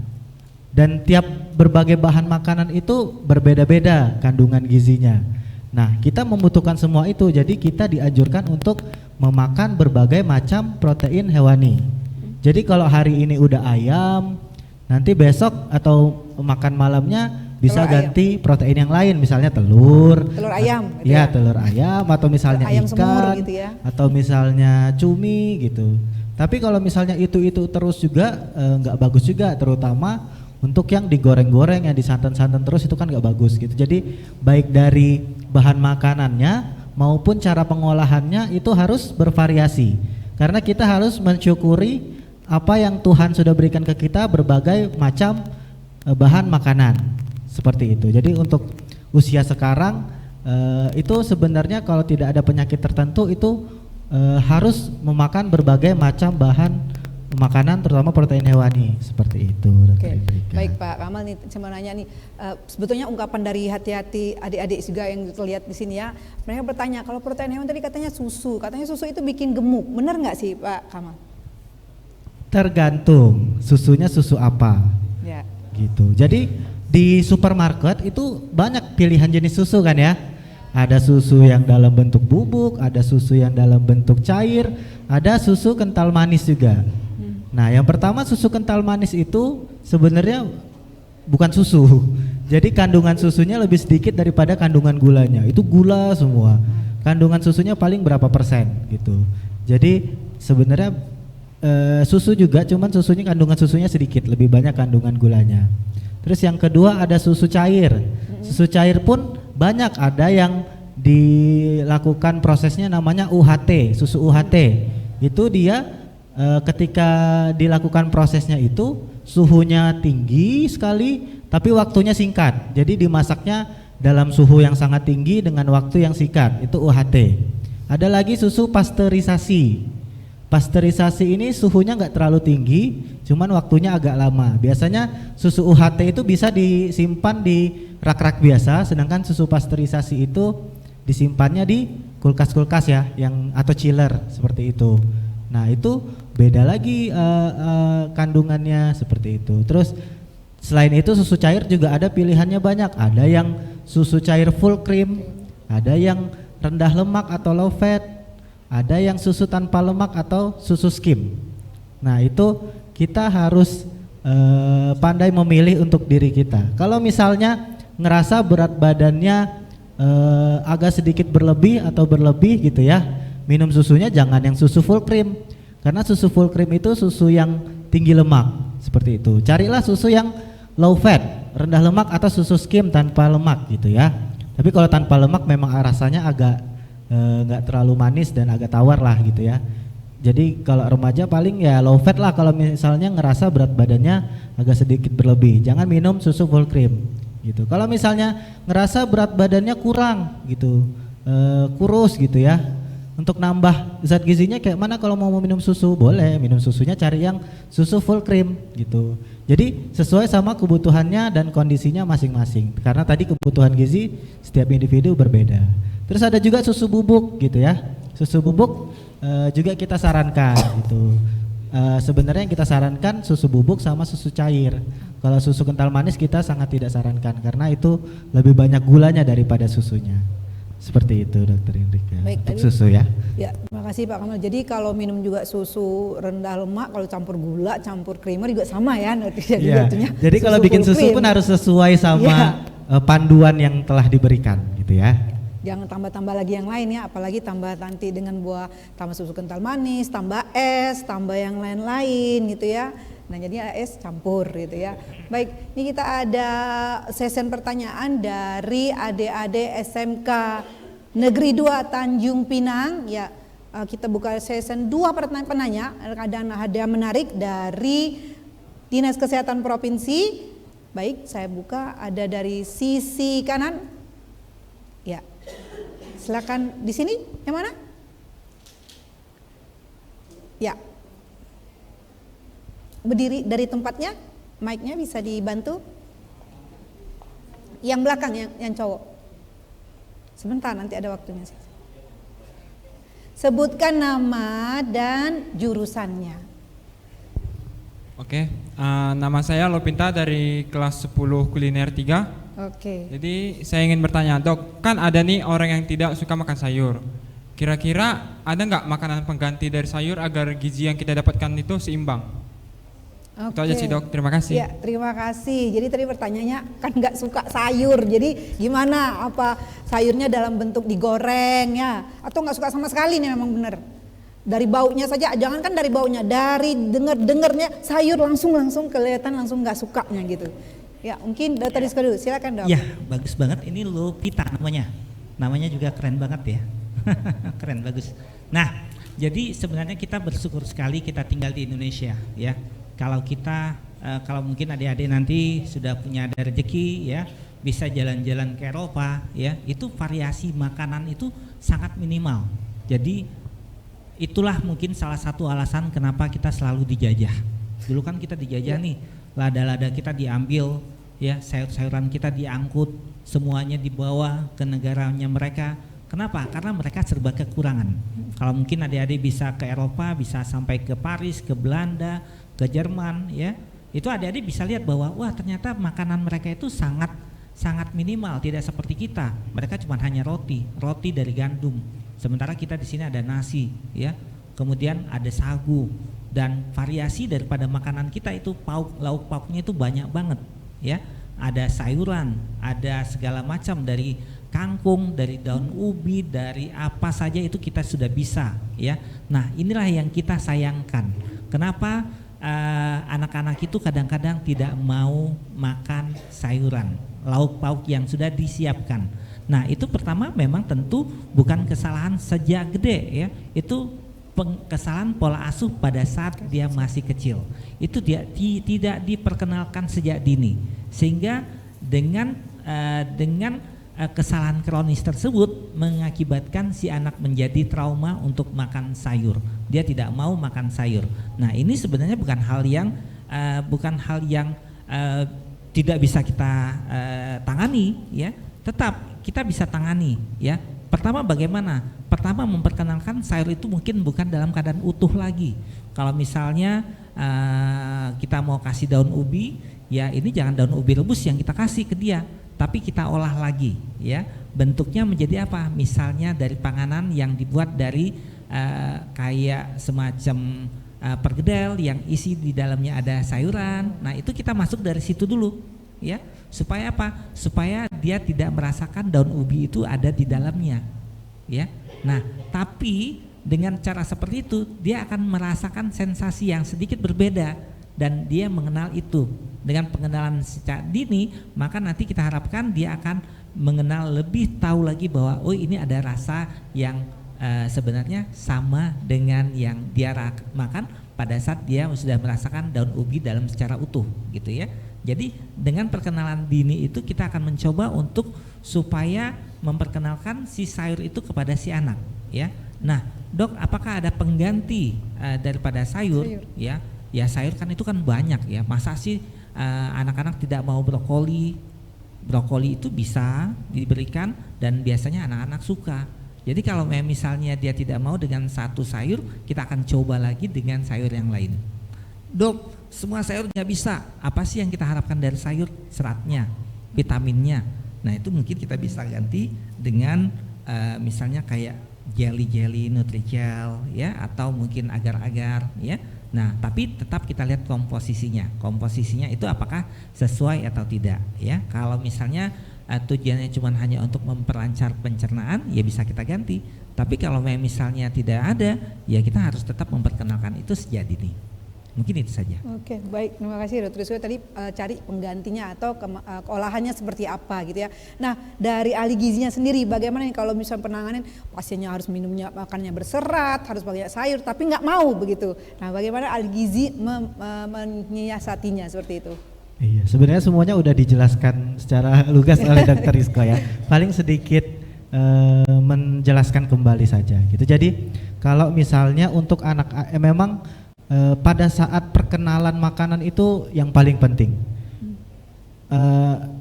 dan tiap berbagai bahan makanan itu berbeda-beda kandungan gizinya. Nah, kita membutuhkan semua itu, jadi kita dianjurkan untuk memakan berbagai macam protein hewani. Jadi kalau hari ini udah ayam, nanti besok atau makan malamnya bisa telur ganti ayam, protein yang lain, misalnya telur ayam gitu ya, telur ayam, atau misalnya ayam ikan semur gitu ya, atau misalnya cumi gitu. Tapi kalau misalnya itu terus juga nggak bagus juga, terutama untuk yang digoreng-goreng, yang disantan-santan terus itu kan nggak bagus gitu. Jadi baik dari bahan makanannya maupun cara pengolahannya itu harus bervariasi, karena kita harus mensyukuri apa yang Tuhan sudah berikan ke kita, berbagai macam bahan makanan seperti itu. Jadi untuk usia sekarang itu sebenarnya kalau tidak ada penyakit tertentu itu harus memakan berbagai macam bahan makanan terutama protein hewani seperti itu. Oke, Dr. Indrika. baik Pak Kamal nih, saya mau nanya nih, sebetulnya ungkapan dari hati-hati adik-adik juga yang terlihat di sini ya, mereka bertanya kalau protein hewan tadi katanya susu itu bikin gemuk, benar nggak sih Pak Kamal? Tergantung susunya susu apa, Ya. gitu. Jadi di supermarket itu banyak pilihan jenis susu kan ya. Ada susu yang dalam bentuk bubuk, ada susu yang dalam bentuk cair, ada susu kental manis juga. Nah, yang pertama susu kental manis itu sebenarnya bukan susu. Jadi kandungan susunya lebih sedikit daripada kandungan gulanya. Itu gula semua. Kandungan susunya paling berapa persen gitu. Jadi sebenarnya susu juga, cuman kandungan susunya sedikit, lebih banyak kandungan gulanya. Terus yang kedua ada susu cair. Susu cair pun banyak, ada yang dilakukan prosesnya namanya UHT, susu UHT. Itu dia ketika dilakukan prosesnya itu suhunya tinggi sekali tapi waktunya singkat. Jadi dimasaknya dalam suhu yang sangat tinggi dengan waktu yang singkat, itu UHT. Ada lagi susu pasteurisasi. Pasteurisasi ini suhunya nggak terlalu tinggi, cuman waktunya agak lama. Biasanya susu UHT itu bisa disimpan di rak-rak biasa, sedangkan susu pasteurisasi itu disimpannya di kulkas-kulkas ya, yang atau chiller seperti itu. Nah itu beda lagi kandungannya seperti itu. Terus selain itu susu cair juga ada pilihannya banyak. Ada yang susu cair full cream, ada yang rendah lemak atau low fat, ada yang susu tanpa lemak atau susu skim. Nah itu kita harus pandai memilih untuk diri kita. Kalau misalnya ngerasa berat badannya agak sedikit berlebih gitu ya, minum susunya jangan yang susu full cream, karena susu full cream itu susu yang tinggi lemak seperti itu. Carilah susu yang low fat, rendah lemak, atau susu skim tanpa lemak gitu ya. Tapi kalau tanpa lemak memang rasanya agak nggak terlalu manis dan agak tawar lah gitu ya. Jadi kalau remaja paling ya low fat lah, kalau misalnya ngerasa berat badannya agak sedikit berlebih, jangan minum susu full cream gitu. Kalau misalnya ngerasa berat badannya kurang gitu, kurus gitu ya, untuk nambah zat gizinya kayak mana kalau mau minum susu, boleh minum susunya cari yang susu full cream gitu. Jadi sesuai sama kebutuhannya dan kondisinya masing-masing, karena tadi kebutuhan gizi setiap individu berbeda. Terus ada juga susu bubuk gitu ya. Susu bubuk juga kita sarankan gitu. Sebenarnya yang kita sarankan susu bubuk sama susu cair. Kalau susu kental manis kita sangat tidak sarankan karena itu lebih banyak gulanya daripada susunya. Seperti itu Dr. Indrika. Baik, untuk susu ya. Ya, terima kasih Pak Kamal. Jadi kalau minum juga susu rendah lemak, kalau campur gula, campur creamer juga sama ya. Iya. Jadi kalau bikin susu pun harus sesuai sama panduan yang telah diberikan gitu ya. Jangan tambah-tambah lagi yang lain ya, apalagi tambah nanti dengan buah, tambah susu kental manis, tambah es, tambah yang lain-lain gitu ya. Nah jadi es campur gitu ya. Baik, ini kita ada sesi pertanyaan dari adik-adik SMK Negeri 2 Tanjung Pinang ya. Kita buka sesi 2 pertanyaan penanya, ada hadiah menarik dari Dinas Kesehatan Provinsi. Baik, saya buka, ada dari sisi kanan. Ya. Silakan di sini, yang mana? Ya. Berdiri dari tempatnya, mic-nya bisa dibantu. Yang belakang, yang cowok. Sebentar, nanti ada waktunya. Sebutkan nama dan jurusannya. Oke, nama saya Lopinta dari kelas 10 kuliner 3. Oke. Jadi saya ingin bertanya, Dok, kan ada nih orang yang tidak suka makan sayur. Kira-kira ada nggak makanan pengganti dari sayur agar gizi yang kita dapatkan itu seimbang? Oke. Itu aja sih Dok, terima kasih. Ya, terima kasih. Jadi tadi pertanyaannya kan nggak suka sayur. Jadi gimana? Apa sayurnya dalam bentuk digoreng ya? Atau nggak suka sama sekali nih memang benar? Dari baunya saja, jangan kan dari baunya, dari dengernya sayur langsung kelihatan langsung nggak sukanya gitu. Ya mungkin Dr. Rizko dulu, silakan Dok. Ya bagus banget, ini Lupita namanya. Namanya juga keren banget ya. Keren, bagus. Nah jadi sebenarnya kita bersyukur sekali kita tinggal di Indonesia ya. Kalau kita, kalau mungkin adik-adik nanti sudah punya ada rezeki ya, bisa jalan-jalan ke Eropa ya, itu variasi makanan itu sangat minimal. Jadi itulah mungkin salah satu alasan kenapa kita selalu dijajah. Dulu kan kita dijajah nih, lada-lada kita diambil, ya sayur-sayuran kita diangkut, semuanya dibawa ke negaranya mereka. Kenapa? Karena mereka serba kekurangan. Kalau mungkin adik-adik bisa ke Eropa, bisa sampai ke Paris, ke Belanda, ke Jerman, ya itu adik-adik bisa lihat bahwa wah ternyata makanan mereka itu sangat minimal, tidak seperti kita. Mereka cuma hanya roti dari gandum. Sementara kita di sini ada nasi, ya, kemudian ada sagu, dan variasi daripada makanan kita itu lauk pauknya itu banyak banget, ya. Ada sayuran, ada segala macam dari kangkung, dari daun ubi, dari apa saja itu kita sudah bisa, ya. Nah inilah yang kita sayangkan. Kenapa anak-anak itu kadang-kadang tidak mau makan sayuran, lauk pauk yang sudah disiapkan. Nah itu pertama memang tentu bukan kesalahan sejak gede, ya, itu kesalahan pola asuh pada saat dia masih kecil. Itu dia tidak diperkenalkan sejak dini, sehingga dengan kesalahan kronis tersebut mengakibatkan si anak menjadi trauma untuk makan sayur. Dia tidak mau makan sayur. Nah ini sebenarnya bukan hal yang tidak bisa kita tangani, ya. Tetap kita bisa tangani, ya. Pertama bagaimana? Pertama memperkenalkan sayur itu mungkin bukan dalam keadaan utuh lagi. Kalau misalnya kita mau kasih daun ubi, ya ini jangan daun ubi rebus yang kita kasih ke dia, tapi kita olah lagi, ya. Bentuknya menjadi apa? Misalnya dari panganan yang dibuat dari kayak semacam perkedel yang isi di dalamnya ada sayuran. Nah itu kita masuk dari situ dulu, ya. Supaya apa? Supaya dia tidak merasakan daun ubi itu ada di dalamnya, ya. Nah tapi dengan cara seperti itu dia akan merasakan sensasi yang sedikit berbeda dan dia mengenal itu. Dengan pengenalan secara dini maka nanti kita harapkan dia akan mengenal lebih tahu lagi bahwa oh ini ada rasa yang sebenarnya sama dengan yang dia makan pada saat dia sudah merasakan daun ubi dalam secara utuh, gitu ya. Jadi dengan perkenalan dini itu kita akan mencoba untuk supaya memperkenalkan si sayur itu kepada si anak, ya. Nah, Dok, apakah ada pengganti daripada sayur? Ya, ya sayur kan itu kan banyak, ya. Masa sih anak-anak tidak mau brokoli? Brokoli itu bisa diberikan dan biasanya anak-anak suka. Jadi kalau misalnya dia tidak mau dengan satu sayur, kita akan coba lagi dengan sayur yang lain. Dok, semua sayur nggak bisa. Apa sih yang kita harapkan dari sayur? Seratnya, vitaminnya. Nah itu mungkin kita bisa ganti dengan misalnya kayak jelly Nutrijel, ya, atau mungkin agar-agar, ya. Nah tapi tetap kita lihat komposisinya itu apakah sesuai atau tidak, ya. Kalau misalnya tujuannya cuma hanya untuk memperlancar pencernaan, ya bisa kita ganti. Tapi kalau misalnya tidak ada, ya kita harus tetap memperkenalkan itu sejak dini. Mungkin itu saja. Oke, baik, terima kasih Dr. Rizko. Tadi cari penggantinya atau olahannya seperti apa gitu ya. Nah dari ahli gizinya sendiri bagaimana nih kalau misalnya penanganan pasiennya harus minumnya makannya berserat, harus banyak sayur tapi nggak mau begitu. Nah bagaimana ahli gizi menyiasatinya seperti itu? Iya, sebenarnya semuanya udah dijelaskan secara lugas oleh Dr. Rizko ya. Paling sedikit menjelaskan kembali saja gitu. Jadi kalau misalnya untuk anak memang pada saat perkenalan makanan itu yang paling penting.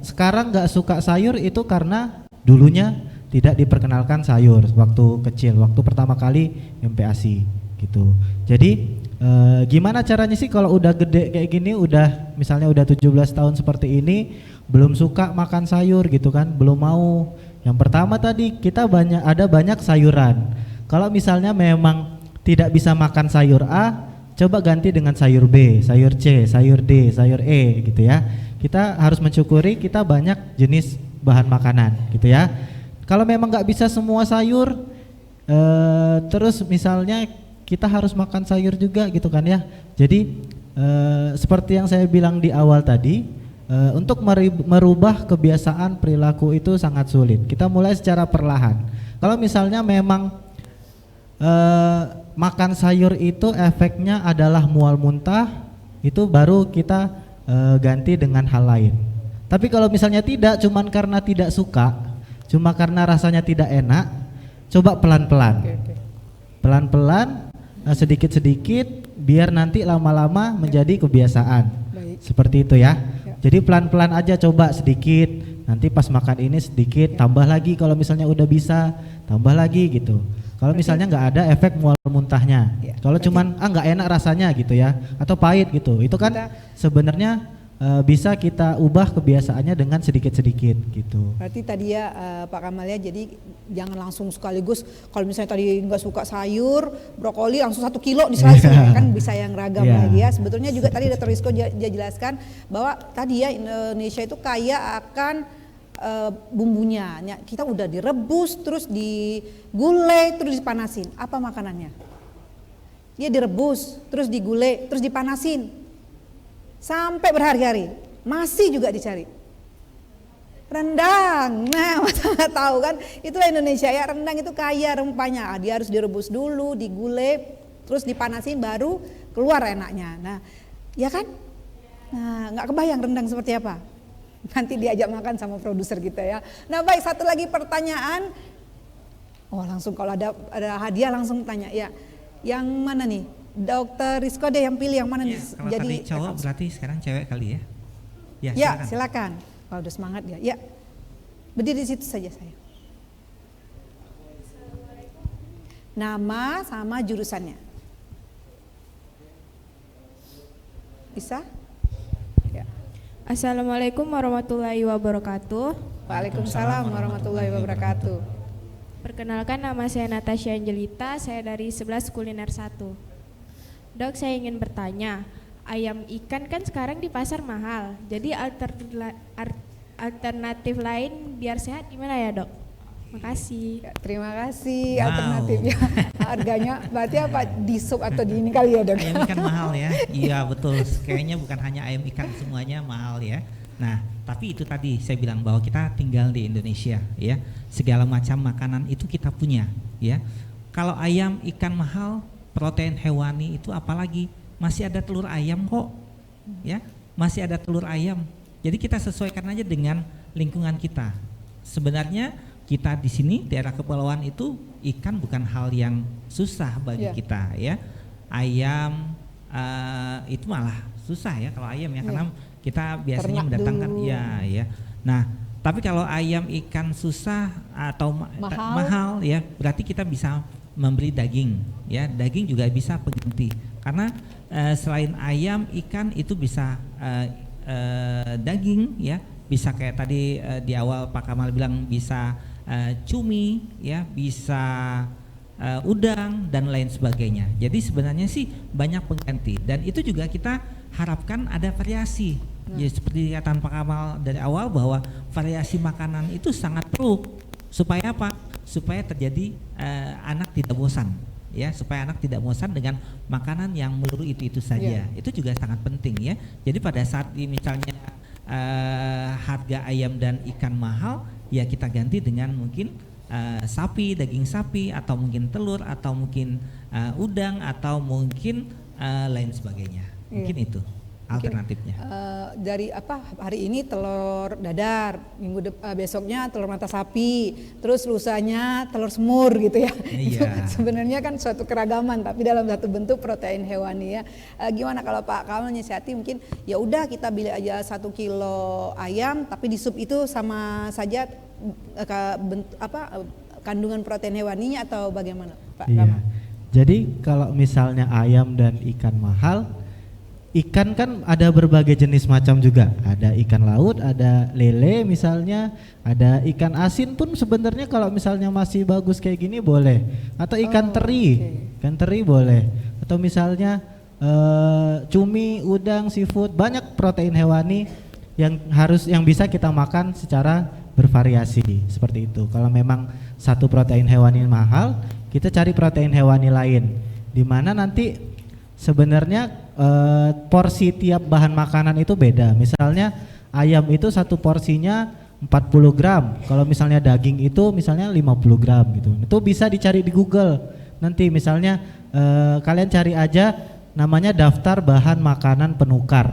Sekarang nggak suka sayur itu karena dulunya tidak diperkenalkan sayur waktu kecil, waktu pertama kali MPASI gitu. Jadi gimana caranya sih kalau udah gede kayak gini, udah misalnya udah 17 tahun seperti ini belum suka makan sayur gitu kan, belum mau. Yang pertama tadi kita ada banyak sayuran. Kalau misalnya memang tidak bisa makan sayur A, coba ganti dengan sayur B, sayur C, sayur D, sayur E gitu ya. Kita harus mensyukuri kita banyak jenis bahan makanan gitu ya. Kalau memang nggak bisa semua sayur, terus misalnya kita harus makan sayur juga gitu kan ya. Jadi seperti yang saya bilang di awal tadi, untuk merubah kebiasaan perilaku itu sangat sulit. Kita mulai secara perlahan. Kalau misalnya memang makan sayur itu efeknya adalah mual muntah, itu baru kita ganti dengan hal lain. Tapi kalau misalnya tidak, cuman karena tidak suka, cuma karena rasanya tidak enak, coba pelan-pelan. Pelan-pelan sedikit-sedikit biar nanti lama-lama menjadi kebiasaan. Baik. Seperti itu ya. Ya. Jadi pelan-pelan aja coba sedikit. Nanti pas makan ini sedikit, tambah lagi kalau misalnya udah bisa, tambah lagi gitu. Kalau misalnya nggak ada efek mual muntahnya. Ya, Kalau cuman nggak enak rasanya gitu ya, atau pahit gitu. Itu kan sebenarnya bisa kita ubah kebiasaannya dengan sedikit-sedikit gitu. Berarti tadi ya Pak Kamal ya, jadi jangan langsung sekaligus. Kalau misalnya tadi nggak suka sayur, brokoli langsung 1 kilo di slice ya, kan bisa yang ragam lagi ya. Sebetulnya juga tadi Dr. Rizko jelaskan bahwa tadi ya Indonesia itu kaya akan bumbunya. Kita udah direbus, terus digulai, terus dipanasin. Apa makanannya? Dia direbus, terus digulai, terus dipanasin. Sampai berhari-hari masih juga dicari rendang. Nah, masa nggak tahu kan? Itulah Indonesia ya, rendang itu kaya rempahnya. Dia harus direbus dulu, digulai, terus dipanasin baru keluar enaknya. Nah, ya kan? Nah, nggak kebayang rendang seperti apa. Nanti diajak makan sama produser kita ya. Nah, baik, satu lagi pertanyaan. Oh, langsung kalau ada hadiah langsung tanya ya. Yang mana nih? Dokter Rizko deh yang pilih yang mana nih? Kalau tadi cowok berarti sekarang cewek kali ya? Ya, silakan. Kalau udah semangat ya. Ya, berdiri di situ saja saya. Nama sama jurusannya. Bisa? Ya. Assalamualaikum warahmatullahi wabarakatuh. Waalaikumsalam warahmatullahi wabarakatuh. Perkenalkan, nama saya Natasha Angelita, saya dari 11 Kuliner 1. Dok, saya ingin bertanya, ayam ikan kan sekarang di pasar mahal, jadi alternatif lain biar sehat gimana ya dok? Makasih. Ya, terima kasih. Alternatifnya harganya berarti apa, di sub atau di ini kali ya dok? Ayam ikan mahal ya, iya betul. Kayaknya bukan hanya ayam ikan, semuanya mahal ya. Nah, tapi itu tadi saya bilang bahwa kita tinggal di Indonesia ya, segala macam makanan itu kita punya ya. Kalau ayam ikan mahal, protein hewani itu apalagi, masih ada telur ayam kok ya, masih ada telur ayam. Jadi kita sesuaikan aja dengan lingkungan kita. Sebenarnya kita di sini daerah kepulauan itu ikan bukan hal yang susah bagi kita ya. Ayam itu malah susah ya kalau ayam ya, karena kita biasanya Ternak mendatangkan dulu. ya. Nah, tapi kalau ayam ikan susah atau mahal ya, berarti kita bisa membeli daging ya. Daging juga bisa pengganti, karena selain ayam ikan itu bisa daging ya, bisa kayak tadi di awal Pak Kamal bilang bisa cumi ya, bisa udang dan lain sebagainya. Jadi sebenarnya sih banyak pengganti, dan itu juga kita harapkan ada variasi. Ya seperti kata Pak Kamal dari awal bahwa variasi makanan itu sangat perlu, supaya apa? Supaya terjadi anak tidak bosan ya, supaya anak tidak bosan dengan makanan yang melulu itu saja. Itu juga sangat penting ya. Jadi pada saat misalnya harga ayam dan ikan mahal, ya kita ganti dengan mungkin sapi, daging sapi, atau mungkin telur, atau mungkin udang, atau mungkin lain sebagainya. Mungkin itu alternatifnya. Dari hari ini telur dadar, besoknya telur mata sapi, terus lusanya telur semur gitu ya. Itu sebenarnya kan suatu keragaman, tapi dalam satu bentuk protein hewani ya. Gimana kalau Pak Kamal nyiasati, mungkin ya udah kita beli aja 1 kilo ayam, tapi di sup itu sama saja kandungan protein hewaninya, atau bagaimana Pak Kamal? Jadi kalau misalnya ayam dan ikan mahal, ikan kan ada berbagai jenis macam juga. Ada ikan laut, ada lele misalnya, ada ikan asin pun sebenarnya kalau misalnya masih bagus kayak gini boleh. Atau ikan teri, ikan teri boleh. Atau misalnya cumi, udang, seafood, banyak protein hewani yang bisa kita makan secara bervariasi seperti itu. Kalau memang satu protein hewani mahal, kita cari protein hewani lain, di mana nanti sebenarnya porsi tiap bahan makanan itu beda. Misalnya ayam itu satu porsinya 40 gram, kalau misalnya daging itu misalnya 50 gram gitu. Itu bisa dicari di Google. Nanti misalnya kalian cari aja namanya daftar bahan makanan penukar.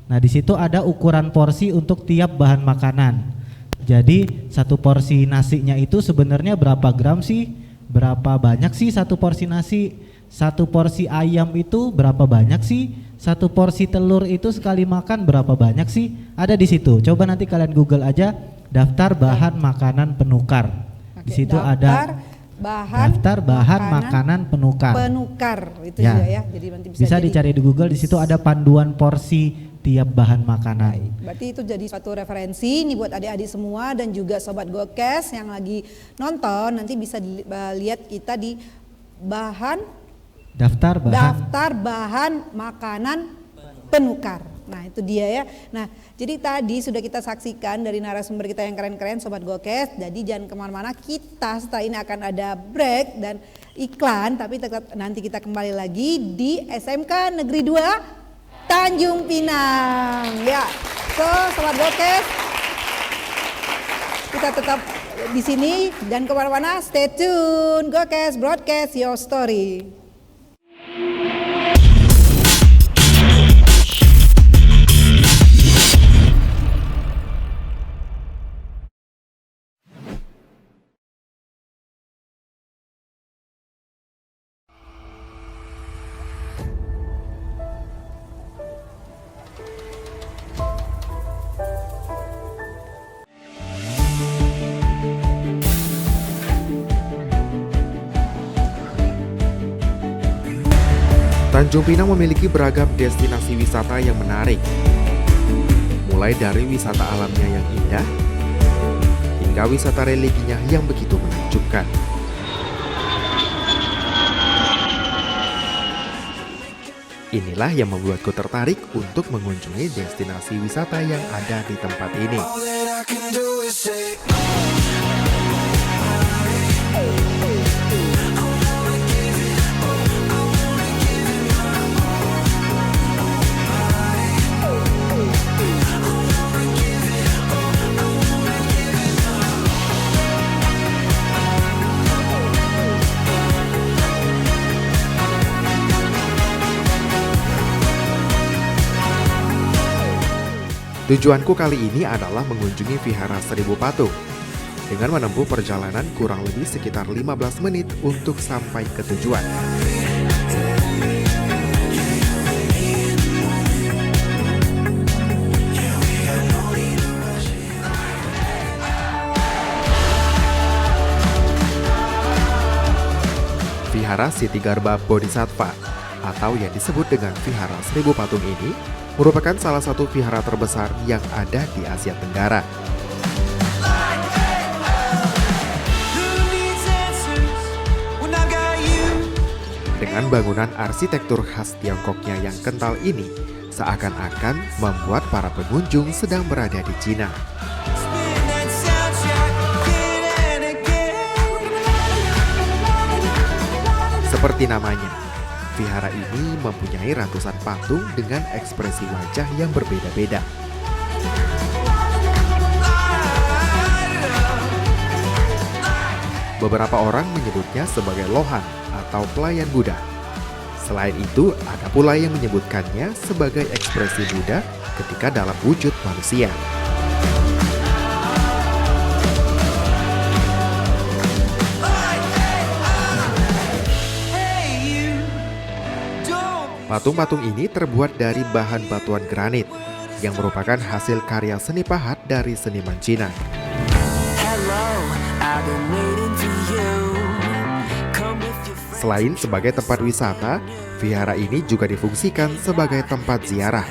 Nah di situ ada ukuran porsi untuk tiap bahan makanan. Jadi satu porsi nasinya itu sebenarnya berapa gram sih? Berapa banyak sih satu porsi nasi? satu porsi ayam itu berapa banyak sih? Satu porsi telur itu sekali makan berapa banyak sih? Ada di situ. Coba nanti kalian Google aja daftar bahan makanan penukar. Di situ ada daftar bahan makanan penukar. Penukar itu Ya. juga ya. Jadi nanti Bisa dicari di Google, di situ ada panduan porsi tiap bahan makanan. Berarti itu jadi suatu referensi nih buat adik-adik semua dan juga Sobat Gokes yang lagi nonton, nanti bisa lihat kita di Daftar bahan makanan penukar. Nah itu dia ya. Nah jadi tadi sudah kita saksikan dari narasumber kita yang keren-keren Sobat Gokes. Jadi jangan kemana-mana, kita setelah ini akan ada break dan iklan. Tapi nanti kita kembali lagi di SMK Negeri 2 Tanjung Pinang. Ya, so Sobat Gokes, kita tetap di sini dan kemana-mana, stay tune. Gokes Broadcast Your Story. Tanjung Pinang memiliki beragam destinasi wisata yang menarik. Mulai dari wisata alamnya yang indah, hingga wisata religinya yang begitu menakjubkan. Inilah yang membuatku tertarik untuk mengunjungi destinasi wisata yang ada di tempat ini. Tujuanku kali ini adalah mengunjungi Vihara Seribu Patung dengan menempuh perjalanan kurang lebih sekitar 15 menit untuk sampai ke tujuan. Vihara Siti Garba Bodhisattva atau yang disebut dengan Vihara Seribu Patung ini merupakan salah satu vihara terbesar yang ada di Asia Tenggara. Dengan bangunan arsitektur khas Tiongkoknya yang kental ini, seakan-akan membuat para pengunjung sedang berada di Cina. Seperti namanya, vihara ini mempunyai ratusan patung dengan ekspresi wajah yang berbeda-beda. Beberapa orang menyebutnya sebagai lohan atau pelayan Buddha. Selain itu, ada pula yang menyebutkannya sebagai ekspresi Buddha ketika dalam wujud manusia. Patung-patung ini terbuat dari bahan batuan granit yang merupakan hasil karya seni pahat dari seniman Cina. Selain sebagai tempat wisata, vihara ini juga difungsikan sebagai tempat ziarah.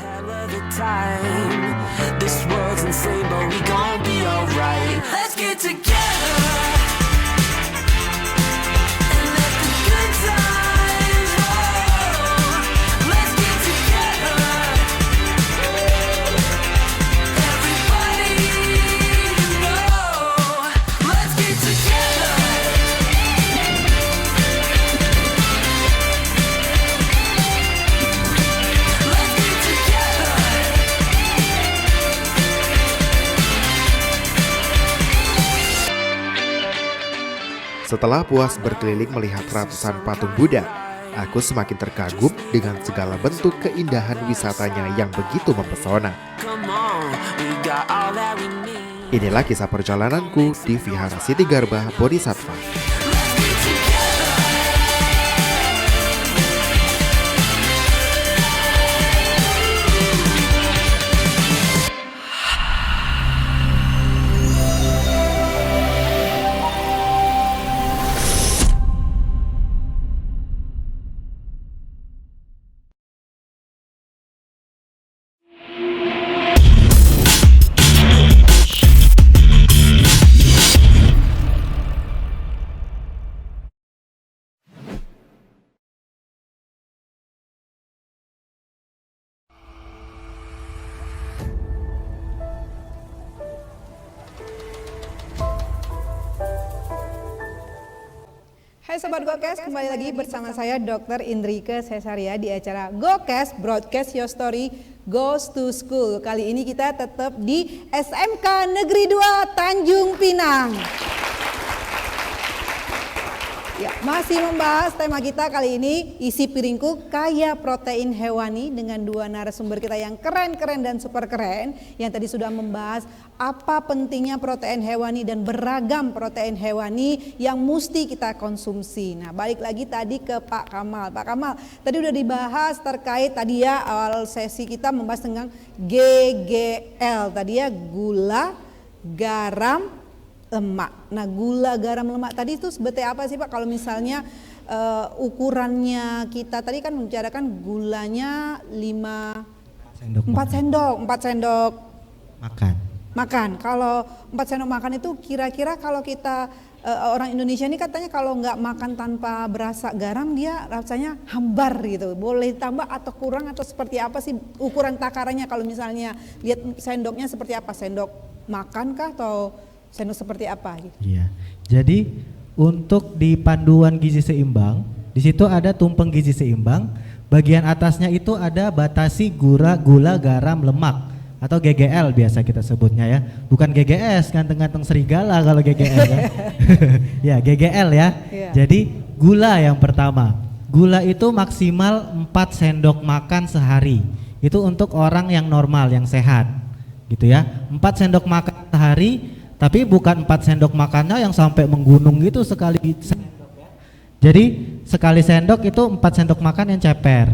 Setelah puas berkeliling melihat ratusan patung Buddha, aku semakin terkagum dengan segala bentuk keindahan wisatanya yang begitu mempesona. Inilah kisah perjalananku di Vihara Siti Garba Bodhisattva. Hai Sobat Gokes, kembali lagi bersama saya Dr. Indrike Cesaria di acara Gokes Broadcast Your Story Goes to School. Kali ini kita tetap di SMK Negeri 2 Tanjung Pinang. Ya, masih membahas tema kita kali ini, isi piringku kaya protein hewani, dengan dua narasumber kita yang keren-keren dan super keren, yang tadi sudah membahas apa pentingnya protein hewani dan beragam protein hewani yang mesti kita konsumsi. Nah, balik lagi tadi ke Pak Kamal. Pak Kamal, tadi udah dibahas terkait tadi ya, awal sesi kita membahas tentang GGL, tadi ya, gula, garam, lemak. Nah, gula, garam, lemak tadi itu sebetulnya apa sih Pak? Kalau misalnya ukurannya kita tadi kan membicarakan gulanya 4 sendok makan. Kalau 4 sendok makan itu kira-kira kalau kita orang Indonesia ini katanya kalau nggak makan tanpa berasa garam dia rasanya hambar gitu. Boleh tambah atau kurang atau seperti apa sih ukuran takarannya kalau misalnya lihat sendoknya seperti apa? Sendok makan kah atau sendok seperti apa gitu? Iya. Jadi untuk di panduan gizi seimbang, di situ ada tumpeng gizi seimbang. Bagian atasnya itu ada batasi gula, garam, lemak atau GGL biasa kita sebutnya ya. Bukan GGS, ganteng-ganteng serigala kalau GGL ya. Ya, GGL ya. Yeah. Jadi gula yang pertama. Gula itu maksimal 4 sendok makan sehari. Itu untuk orang yang normal, yang sehat. Gitu ya. 4 sendok makan sehari. Tapi bukan 4 sendok makannya yang sampai menggunung gitu sekali sendok ya. Jadi sekali sendok itu 4 sendok makan yang ceper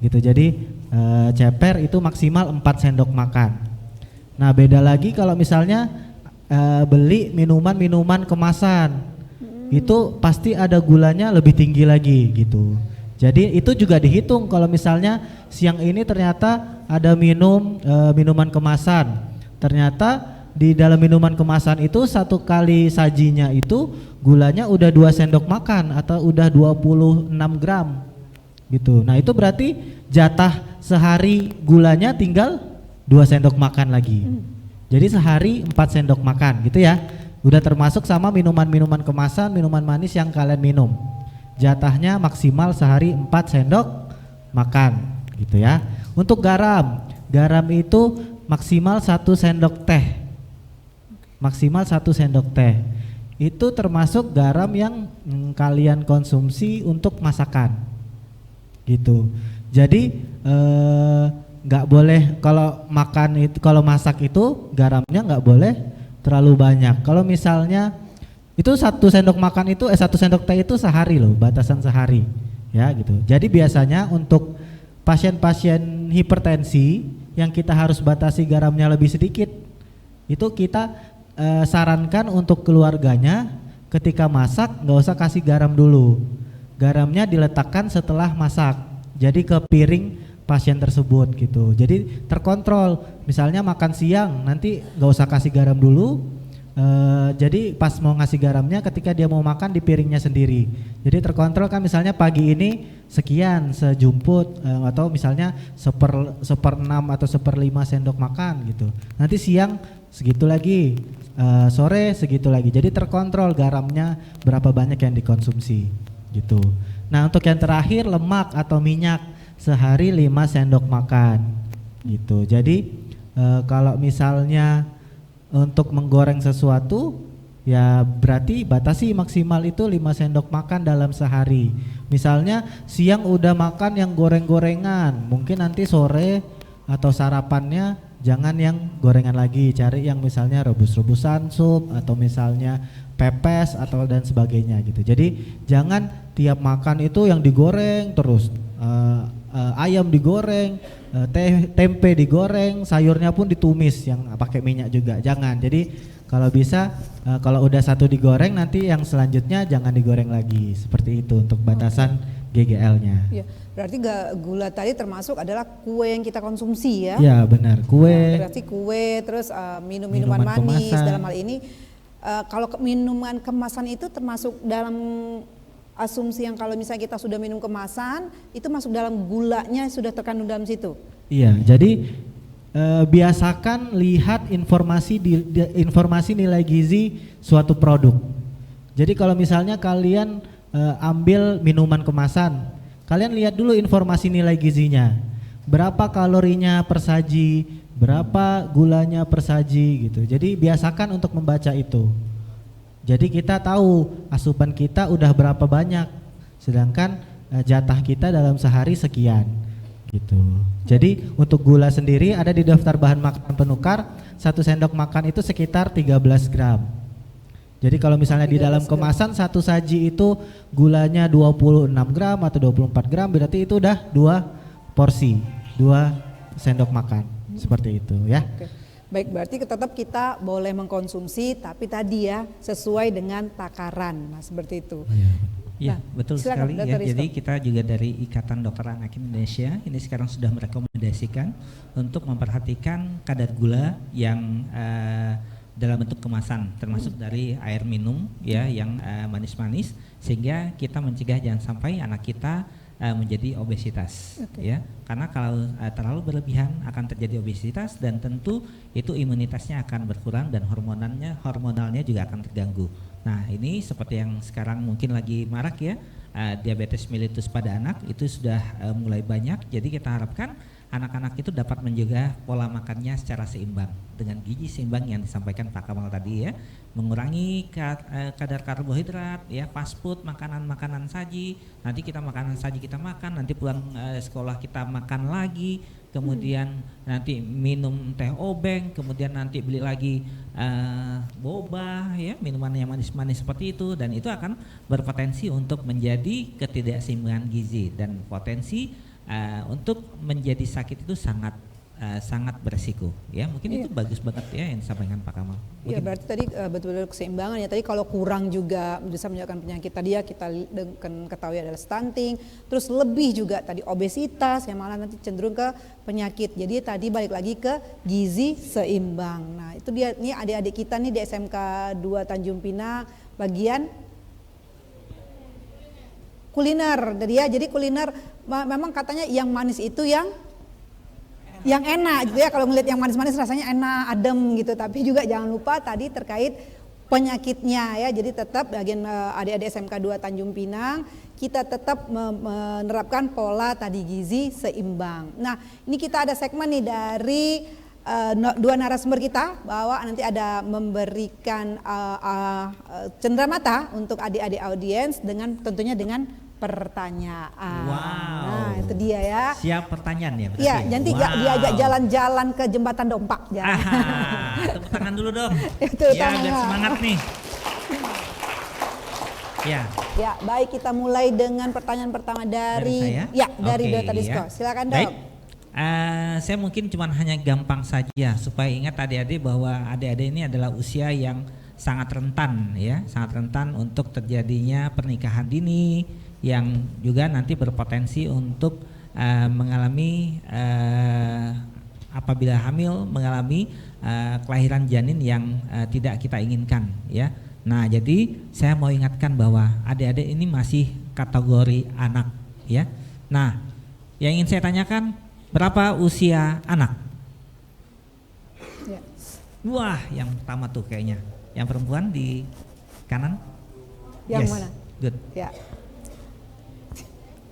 gitu. Jadi ceper itu maksimal 4 sendok makan. Nah, beda lagi kalau misalnya beli minuman kemasan. Itu pasti ada gulanya lebih tinggi lagi gitu. Jadi itu juga dihitung kalau misalnya siang ini ternyata ada minuman kemasan. Ternyata di dalam minuman kemasan itu satu kali sajinya itu gulanya udah 2 sendok makan atau udah 26 gram gitu. Nah, itu berarti jatah sehari gulanya tinggal 2 sendok makan lagi. Jadi sehari 4 sendok makan gitu ya. Udah termasuk sama minuman kemasan, minuman manis yang kalian minum. Jatahnya maksimal sehari 4 sendok makan gitu ya. Untuk garam itu maksimal 1 sendok teh. Maksimal 1 sendok teh. Itu termasuk garam yang kalian konsumsi untuk masakan gitu. Jadi nggak boleh kalau makan itu, kalau masak itu garamnya nggak boleh terlalu banyak. Kalau misalnya itu 1 sendok makan itu 1 sendok teh itu sehari loh, batasan sehari ya gitu. Jadi biasanya untuk pasien-pasien hipertensi yang kita harus batasi garamnya lebih sedikit, itu kita sarankan untuk keluarganya ketika masak nggak usah kasih garam dulu. Garamnya diletakkan setelah masak. Jadi ke piring pasien tersebut gitu. Jadi terkontrol. Misalnya makan siang nanti nggak usah kasih garam dulu. Jadi pas mau ngasih garamnya ketika dia mau makan di piringnya sendiri. Jadi terkontrol kan, misalnya pagi ini sekian sejumput atau misalnya 1/6 atau 1/5 sendok makan gitu. Nanti siang segitu lagi, sore segitu lagi. Jadi terkontrol garamnya berapa banyak yang dikonsumsi gitu. Nah, untuk yang terakhir lemak atau minyak sehari 5 sendok makan gitu. Jadi kalau misalnya untuk menggoreng sesuatu ya berarti batasi maksimal itu 5 sendok makan dalam sehari. Misalnya siang udah makan yang goreng-gorengan, mungkin nanti sore atau sarapannya jangan yang gorengan lagi, cari yang misalnya rebus-rebusan sup atau misalnya pepes atau dan sebagainya gitu. Jadi jangan tiap makan itu yang digoreng terus, ayam digoreng, tempe digoreng, sayurnya pun ditumis yang pakai minyak juga, jangan. Jadi kalau bisa kalau udah satu digoreng nanti yang selanjutnya jangan digoreng lagi, seperti itu untuk batasan GGL-nya. Ya, berarti gula tadi termasuk adalah kue yang kita konsumsi ya? Ya benar, kue. Nah, berarti kue terus minuman manis kemasan. Dalam hal ini kalau minuman kemasan itu termasuk dalam asumsi yang kalau misalnya kita sudah minum kemasan itu masuk dalam gulanya sudah terkandung dalam situ. Iya, jadi biasakan lihat informasi nilai gizi suatu produk. Jadi kalau misalnya kalian ambil minuman kemasan, kalian lihat dulu informasi nilai gizinya. Berapa kalorinya per saji, berapa gulanya per saji gitu. Jadi biasakan untuk membaca itu. Jadi kita tahu asupan kita udah berapa banyak, sedangkan jatah kita dalam sehari sekian gitu. Jadi untuk gula sendiri ada di daftar bahan makanan penukar, 1 sendok makan itu sekitar 13 gram. Jadi kalau misalnya di dalam kemasan satu saji itu gulanya 26 gram atau 24 gram, berarti itu udah 2 porsi, 2 sendok makan, seperti itu ya. Oke. Baik, berarti tetap kita boleh mengkonsumsi, tapi tadi ya sesuai dengan takaran, nah seperti itu. Iya, betul silakan, sekali ya. Dr. Rizko. Jadi kita juga dari Ikatan Dokter Anak Indonesia ini sekarang sudah merekomendasikan untuk memperhatikan kadar gula yang dalam bentuk kemasan, termasuk dari air minum ya yang manis-manis, sehingga kita mencegah jangan sampai anak kita menjadi obesitas ya, karena kalau terlalu berlebihan akan terjadi obesitas dan tentu itu imunitasnya akan berkurang dan hormonalnya juga akan terganggu. Nah ini seperti yang sekarang mungkin lagi marak ya, diabetes mellitus pada anak itu sudah mulai banyak. Jadi kita harapkan anak-anak itu dapat menjaga pola makannya secara seimbang dengan gizi seimbang yang disampaikan Pak Kamal tadi ya, mengurangi kadar karbohidrat ya, fast food, makanan saji, nanti kita makanan saji kita makan, nanti pulang sekolah kita makan lagi, kemudian nanti minum teh obeng, kemudian nanti beli lagi boba ya, minuman yang manis-manis seperti itu, dan itu akan berpotensi untuk menjadi ketidakseimbangan gizi dan potensi untuk menjadi sakit itu sangat beresiko ya. Mungkin itu bagus banget ya yang disampaikan Pak Kamal. Iya, berarti tadi betul-betul keseimbangan ya. Tadi kalau kurang juga bisa menyebabkan penyakit tadi ya, kita ketahui adalah stunting, terus lebih juga tadi obesitas yang malah nanti cenderung ke penyakit. Jadi tadi balik lagi ke gizi seimbang. Nah itu dia nih adik-adik kita nih di SMK 2 Tanjung Pinang bagian kuliner tadi ya. Jadi kuliner memang katanya yang manis itu yang enak gitu ya. Kalau ngelihat yang manis-manis rasanya enak, adem gitu. Tapi juga jangan lupa tadi terkait penyakitnya ya. Jadi tetap bagian adik-adik SMK 2 Tanjung Pinang kita tetap menerapkan pola tadi gizi seimbang. Nah, ini kita ada segmen nih dari dua narasumber kita, bahwa nanti ada memberikan cenderamata untuk adik-adik audiens dengan tentunya dengan pertanyaan. Wow. Nah itu dia ya. Siap pertanyaan ya? Iya, nanti diajak jalan-jalan ke Jembatan Dompak. Tepuk tangan dulu dong. Ya, biar semangat nih. Ya. Ya, baik, kita mulai dengan pertanyaan pertama dari saya? Ya, dari Oke, Dr. Rizko. ya. Silakan, Dok. Baik. Saya mungkin cuma hanya gampang saja supaya ingat adik-adik bahwa adik-adik ini adalah usia yang sangat rentan ya, sangat rentan untuk terjadinya pernikahan dini yang juga nanti berpotensi untuk mengalami apabila hamil mengalami kelahiran janin yang tidak kita inginkan ya. Nah, jadi saya mau ingatkan bahwa adik-adik ini masih kategori anak ya. Nah, yang ingin saya tanyakan, berapa usia anak? Ya. Wah, yang pertama tuh kayaknya. Yang perempuan di kanan? Yang Yes. mana? Good. Ya.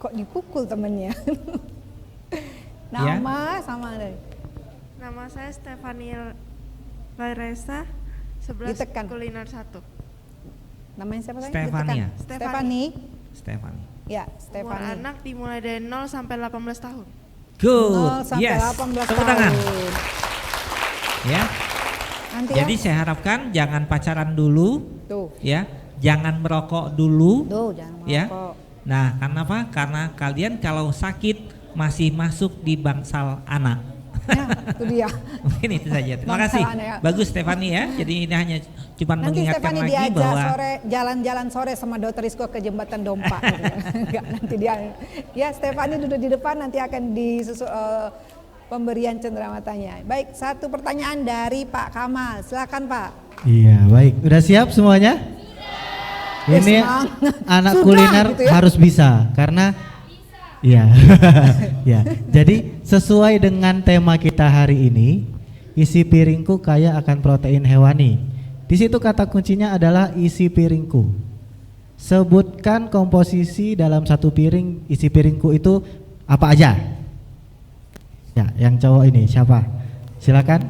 Kok dipukul temennya? Nama sama dari. Nama saya Stefani Laresa, 11 Ditekan. kuliner 1. Namanya siapa tadi? Stefania. Ditekan. Stefani. Stefani. Ya, Umur Stefani. anak dimulai dari 0 sampai 18 tahun. Good. 0 sampai Yes. 18 Tepuk tangan. tahun. Ya. Nanti Jadi ya. saya harapkan jangan pacaran dulu, Tuh. ya. Jangan merokok dulu, Tuh, jangan ya. merokok. Nah, karena apa? Karena kalian kalau sakit masih masuk di bangsal anak. Ya, itu dia. Mungkin itu saja. Terima Bangsal kasih. anak ya. Bagus Stefani ya. Jadi ini hanya cuma Nanti mengingatkan Stefani lagi diajak bahwa sore jalan-jalan sore sama Dr. Rizko ke Jembatan Dompak. Enggak, nanti dia. Ya, Stefani duduk di depan, nanti akan pemberian cenderamata-nya. Baik, satu pertanyaan dari Pak Kamal. Silakan, Pak. Iya, baik. Udah siap semuanya? Ini semangat. anak Sudah, kuliner gitu ya. harus bisa karena iya. Ya. Jadi sesuai dengan tema kita hari ini, isi piringku kaya akan protein hewani. Di situ kata kuncinya adalah isi piringku. Sebutkan komposisi dalam satu piring, isi piringku itu apa aja? Ya, yang cowok ini siapa? Silakan.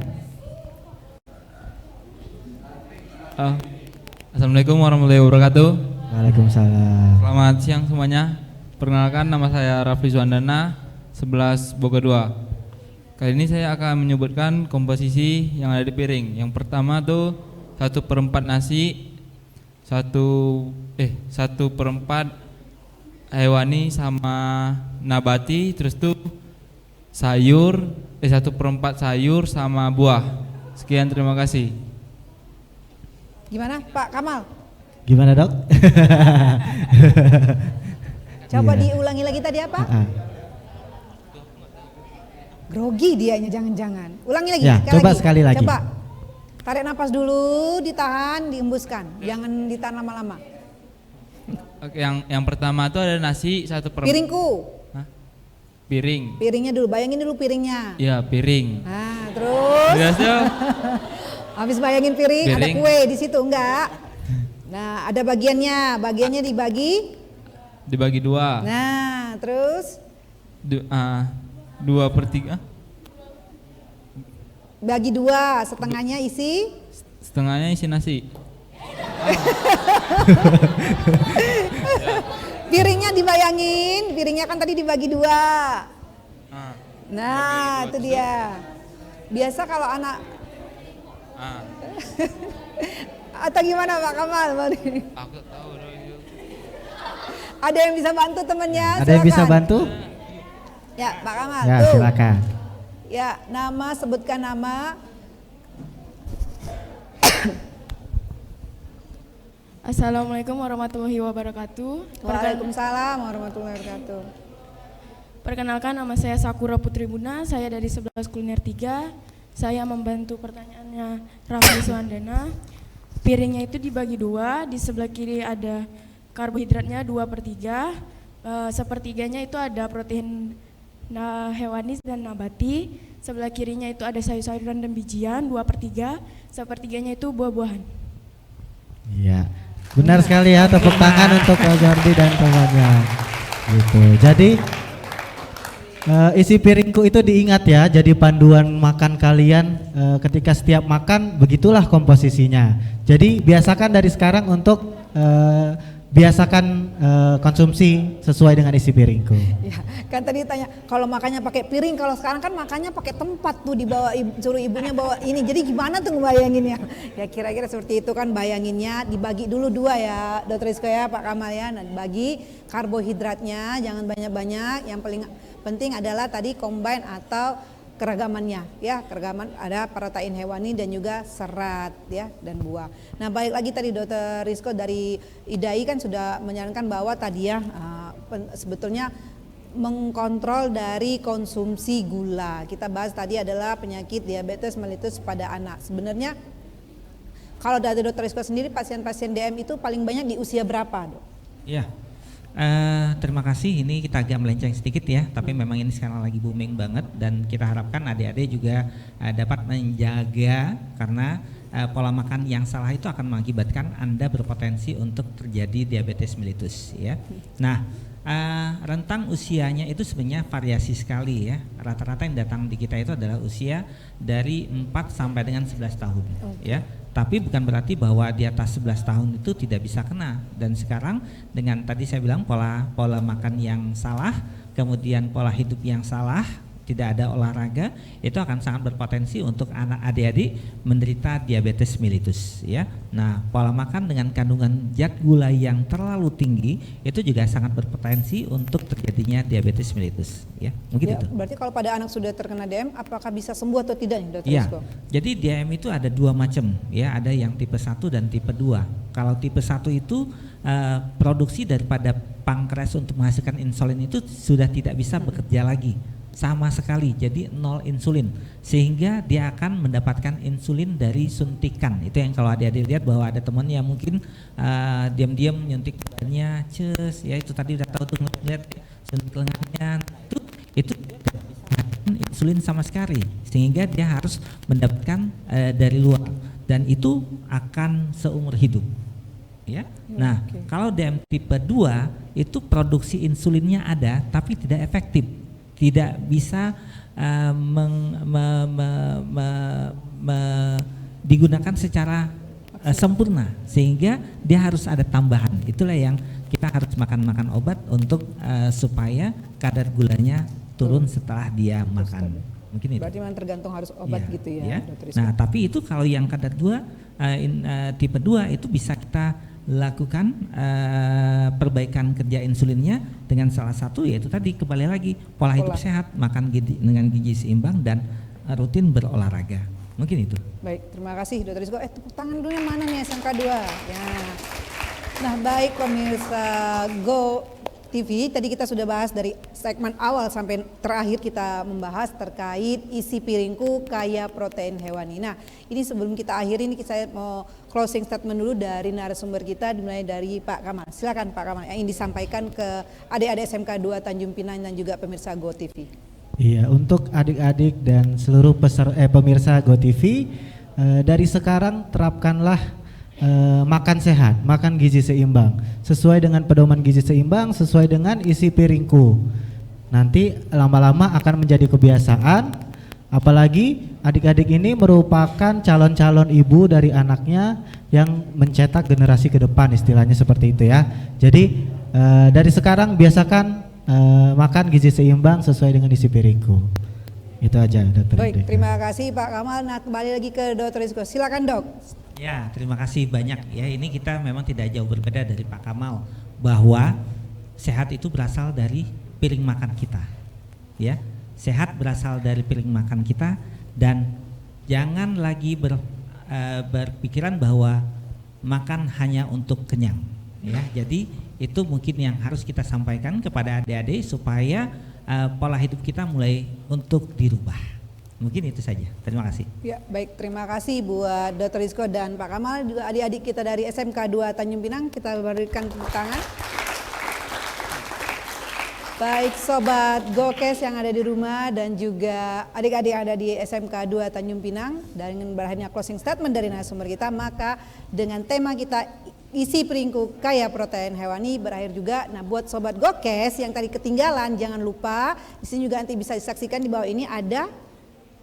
Assalamualaikum warahmatullahi wabarakatuh. Waalaikumsalam. Selamat siang semuanya. Perkenalkan, nama saya Rafli Suandana, 11 Boga 2. Kali ini saya akan menyebutkan komposisi yang ada di piring. Yang pertama tuh 1/4 nasi, 1/4 hewani sama nabati, terus tuh sayur, 1/4 sayur sama buah. Sekian, terima kasih. Gimana Pak Kamal? Gimana dok? Coba Iya. diulangi lagi tadi apa? Grogi dianya, jangan-jangan. Ulangi lagi. Ya, coba sekali lagi. Coba. Tarik napas dulu, ditahan, diembuskan. Jangan ditahan lama-lama. Oke, yang pertama tuh ada nasi 1/4. Piringku. Hah? Piring. Piringnya dulu, bayangin dulu piringnya. Iya, piring. Nah, terus. Terus tuh Habis bayangin piring, ada Piring. kue di situ enggak? Nah, ada bagiannya dibagi 2. Nah, terus 2/3. bagi 2, setengahnya isi. Setengahnya isi nasi. Piringnya dibayangin, piringnya kan tadi dibagi 2. Nah, itu dia. Biasa kalau anak atau gimana Pak Kamal? Aku tahu itu. Ada yang bisa bantu temennya? Ada yang bisa Silakan. bantu? Ya, Pak Kamal. Ya, tuh. silakan. Ya, sebutkan nama. Assalamualaikum warahmatullahi wabarakatuh. Waalaikumsalam warahmatullahi wabarakatuh. Perkenalkan, nama saya Sakura Putri Buna, saya dari 11 Kuliner 3. Saya membantu pertanyaannya Rafli Suandana. Piringnya itu dibagi 2, di sebelah kiri ada karbohidratnya 2/3, sepertiganya itu ada protein hewani dan nabati, sebelah kirinya itu ada sayur-sayuran dan bijian 2/3, sepertiganya itu buah-buahan. Iya, benar sekali ya, tepuk tangan untuk Pak Jordi dan temannya. Gitu. Jadi isi piringku itu diingat ya, jadi panduan makan kalian ketika setiap makan, begitulah komposisinya. Jadi biasakan dari sekarang untuk biasakan konsumsi sesuai dengan isi piringku. Ya, kan tadi tanya kalau makannya pakai piring, kalau sekarang kan makannya pakai tempat tuh, dibawa suruh ibunya bawa ini. Jadi gimana tuh ngebayanginnya? Ya kira-kira seperti itu kan bayanginnya, dibagi dulu 2 ya, Dr. Rizko ya, Pak Kamal ya. Nah, dibagi karbohidratnya jangan banyak-banyak, yang paling penting adalah tadi combine atau keragamannya ya, keragaman ada protein hewani dan juga serat ya dan buah. Nah, balik lagi tadi Dr. Rizko dari IDAI kan sudah menyarankan bahwa tadi ya sebetulnya mengkontrol dari konsumsi gula. Kita bahas tadi adalah penyakit diabetes mellitus pada anak. Sebenarnya kalau dari Dr. Rizko sendiri, pasien-pasien DM itu paling banyak di usia berapa, Dok? Iya. Terima kasih, ini kita agak melenceng sedikit ya, tapi memang ini sekarang lagi booming banget dan kita harapkan adik-adik juga dapat menjaga, karena pola makan yang salah itu akan mengakibatkan Anda berpotensi untuk terjadi diabetes mellitus ya. Nah, rentang usianya itu sebenarnya variasi sekali ya. Rata-rata yang datang di kita itu adalah usia dari 4 sampai dengan 11 tahun ya. Tapi bukan berarti bahwa di atas 11 tahun itu tidak bisa kena. Dan sekarang dengan tadi saya bilang pola makan yang salah, kemudian pola hidup yang salah, tidak ada olahraga, itu akan sangat berpotensi untuk anak adik-adik menderita diabetes mellitus ya. Nah, pola makan dengan kandungan zat gula yang terlalu tinggi itu juga sangat berpotensi untuk terjadinya diabetes mellitus ya. Mungkin Ya, itu. berarti kalau pada anak sudah terkena DM, apakah bisa sembuh atau tidak nih, Dr. Iya, Rizko? jadi DM itu ada 2 macam ya, ada yang tipe 1 dan tipe 2. Kalau tipe 1 itu produksi daripada pankreas untuk menghasilkan insulin itu sudah tidak bisa bekerja lagi sama sekali, jadi 0 insulin, sehingga dia akan mendapatkan insulin dari suntikan. Itu yang kalau adik-adik lihat bahwa ada teman yang mungkin diam-diam nyuntik badannya, ces ya, itu tadi udah tahu tuh ngeliat suntik lengannya, itu insulin sama sekali, sehingga dia harus mendapatkan dari luar, dan itu akan seumur hidup ya. Nah, kalau DM tipe 2 itu produksi insulinnya ada tapi tidak efektif, tidak bisa digunakan secara sempurna, sehingga dia harus ada tambahan. Itulah yang kita harus makan obat untuk supaya kadar gulanya turun setelah dia makan. Mungkin itu. Berarti memang tergantung harus obat gitu ya, Dokter Rizko. Nah, tapi itu kalau yang kadar 2 tipe 2 itu bisa kita lakukan perbaikan kerja insulinnya dengan salah satu yaitu tadi kembali lagi pola hidup sehat, makan dengan gizi seimbang dan rutin berolahraga. Mungkin itu. Baik, terima kasih Dokter Rizko. Tepuk tangan dulu yang mana nih SMK 2? Ya. Nah, baik pemirsa Go TV, tadi kita sudah bahas dari segmen awal sampai terakhir kita membahas terkait isi piringku kaya protein hewani. Nah, ini sebelum kita akhiri ini saya mau closing statement dulu dari narasumber kita dimulai dari Pak Kamal. Silakan Pak Kamal yang ingin disampaikan ke adik-adik SMK 2 Tanjung Pinang dan juga pemirsa Go TV. Iya, untuk adik-adik dan seluruh pemirsa Go TV, dari sekarang terapkanlah makan sehat, makan gizi seimbang, sesuai dengan pedoman gizi seimbang, sesuai dengan isi piringku. Nanti lama-lama akan menjadi kebiasaan, apalagi adik-adik ini merupakan calon-calon ibu dari anaknya yang mencetak generasi ke depan, istilahnya seperti itu ya. Jadi dari sekarang biasakan makan gizi seimbang sesuai dengan isi piringku. Itu aja, Dokter. Baik, terima kasih Pak Kamal. Nah, kembali lagi ke Dokter Rizko. Silakan Dok. Ya, terima kasih banyak ya. Ini kita memang tidak jauh berbeda dari Pak Kamal bahwa sehat itu berasal dari piring makan kita. Ya, sehat berasal dari piring makan kita dan jangan lagi berpikiran bahwa makan hanya untuk kenyang. Ya, jadi itu mungkin yang harus kita sampaikan kepada adik-adik supaya pola hidup kita mulai untuk dirubah. Mungkin itu saja. Terima kasih. Ya, baik, terima kasih buat Dr. Rizko dan Pak Kamal, juga adik-adik kita dari SMK 2 Tanjung Pinang. Kita berikan tepuk tangan. Baik sobat Gokes yang ada di rumah dan juga adik-adik yang ada di SMK 2 Tanjung Pinang, dan dengan berakhirnya closing statement dari narasumber kita, maka dengan tema kita isi piringku kaya protein hewani berakhir juga. Nah, buat sobat Gokes yang tadi ketinggalan, jangan lupa di sini juga nanti bisa disaksikan di bawah ini ada.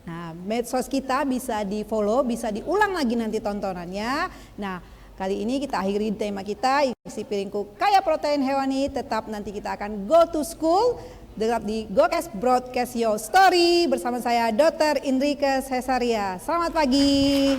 Nah, medsos kita bisa di follow, bisa diulang lagi nanti tontonannya. Nah, kali ini kita akhiri tema kita isi piringku kaya protein hewani. Tetap nanti kita akan go to school, tetap di Gokes Broadcast Your Story bersama saya Dr. Indrike Cesaria. Selamat pagi.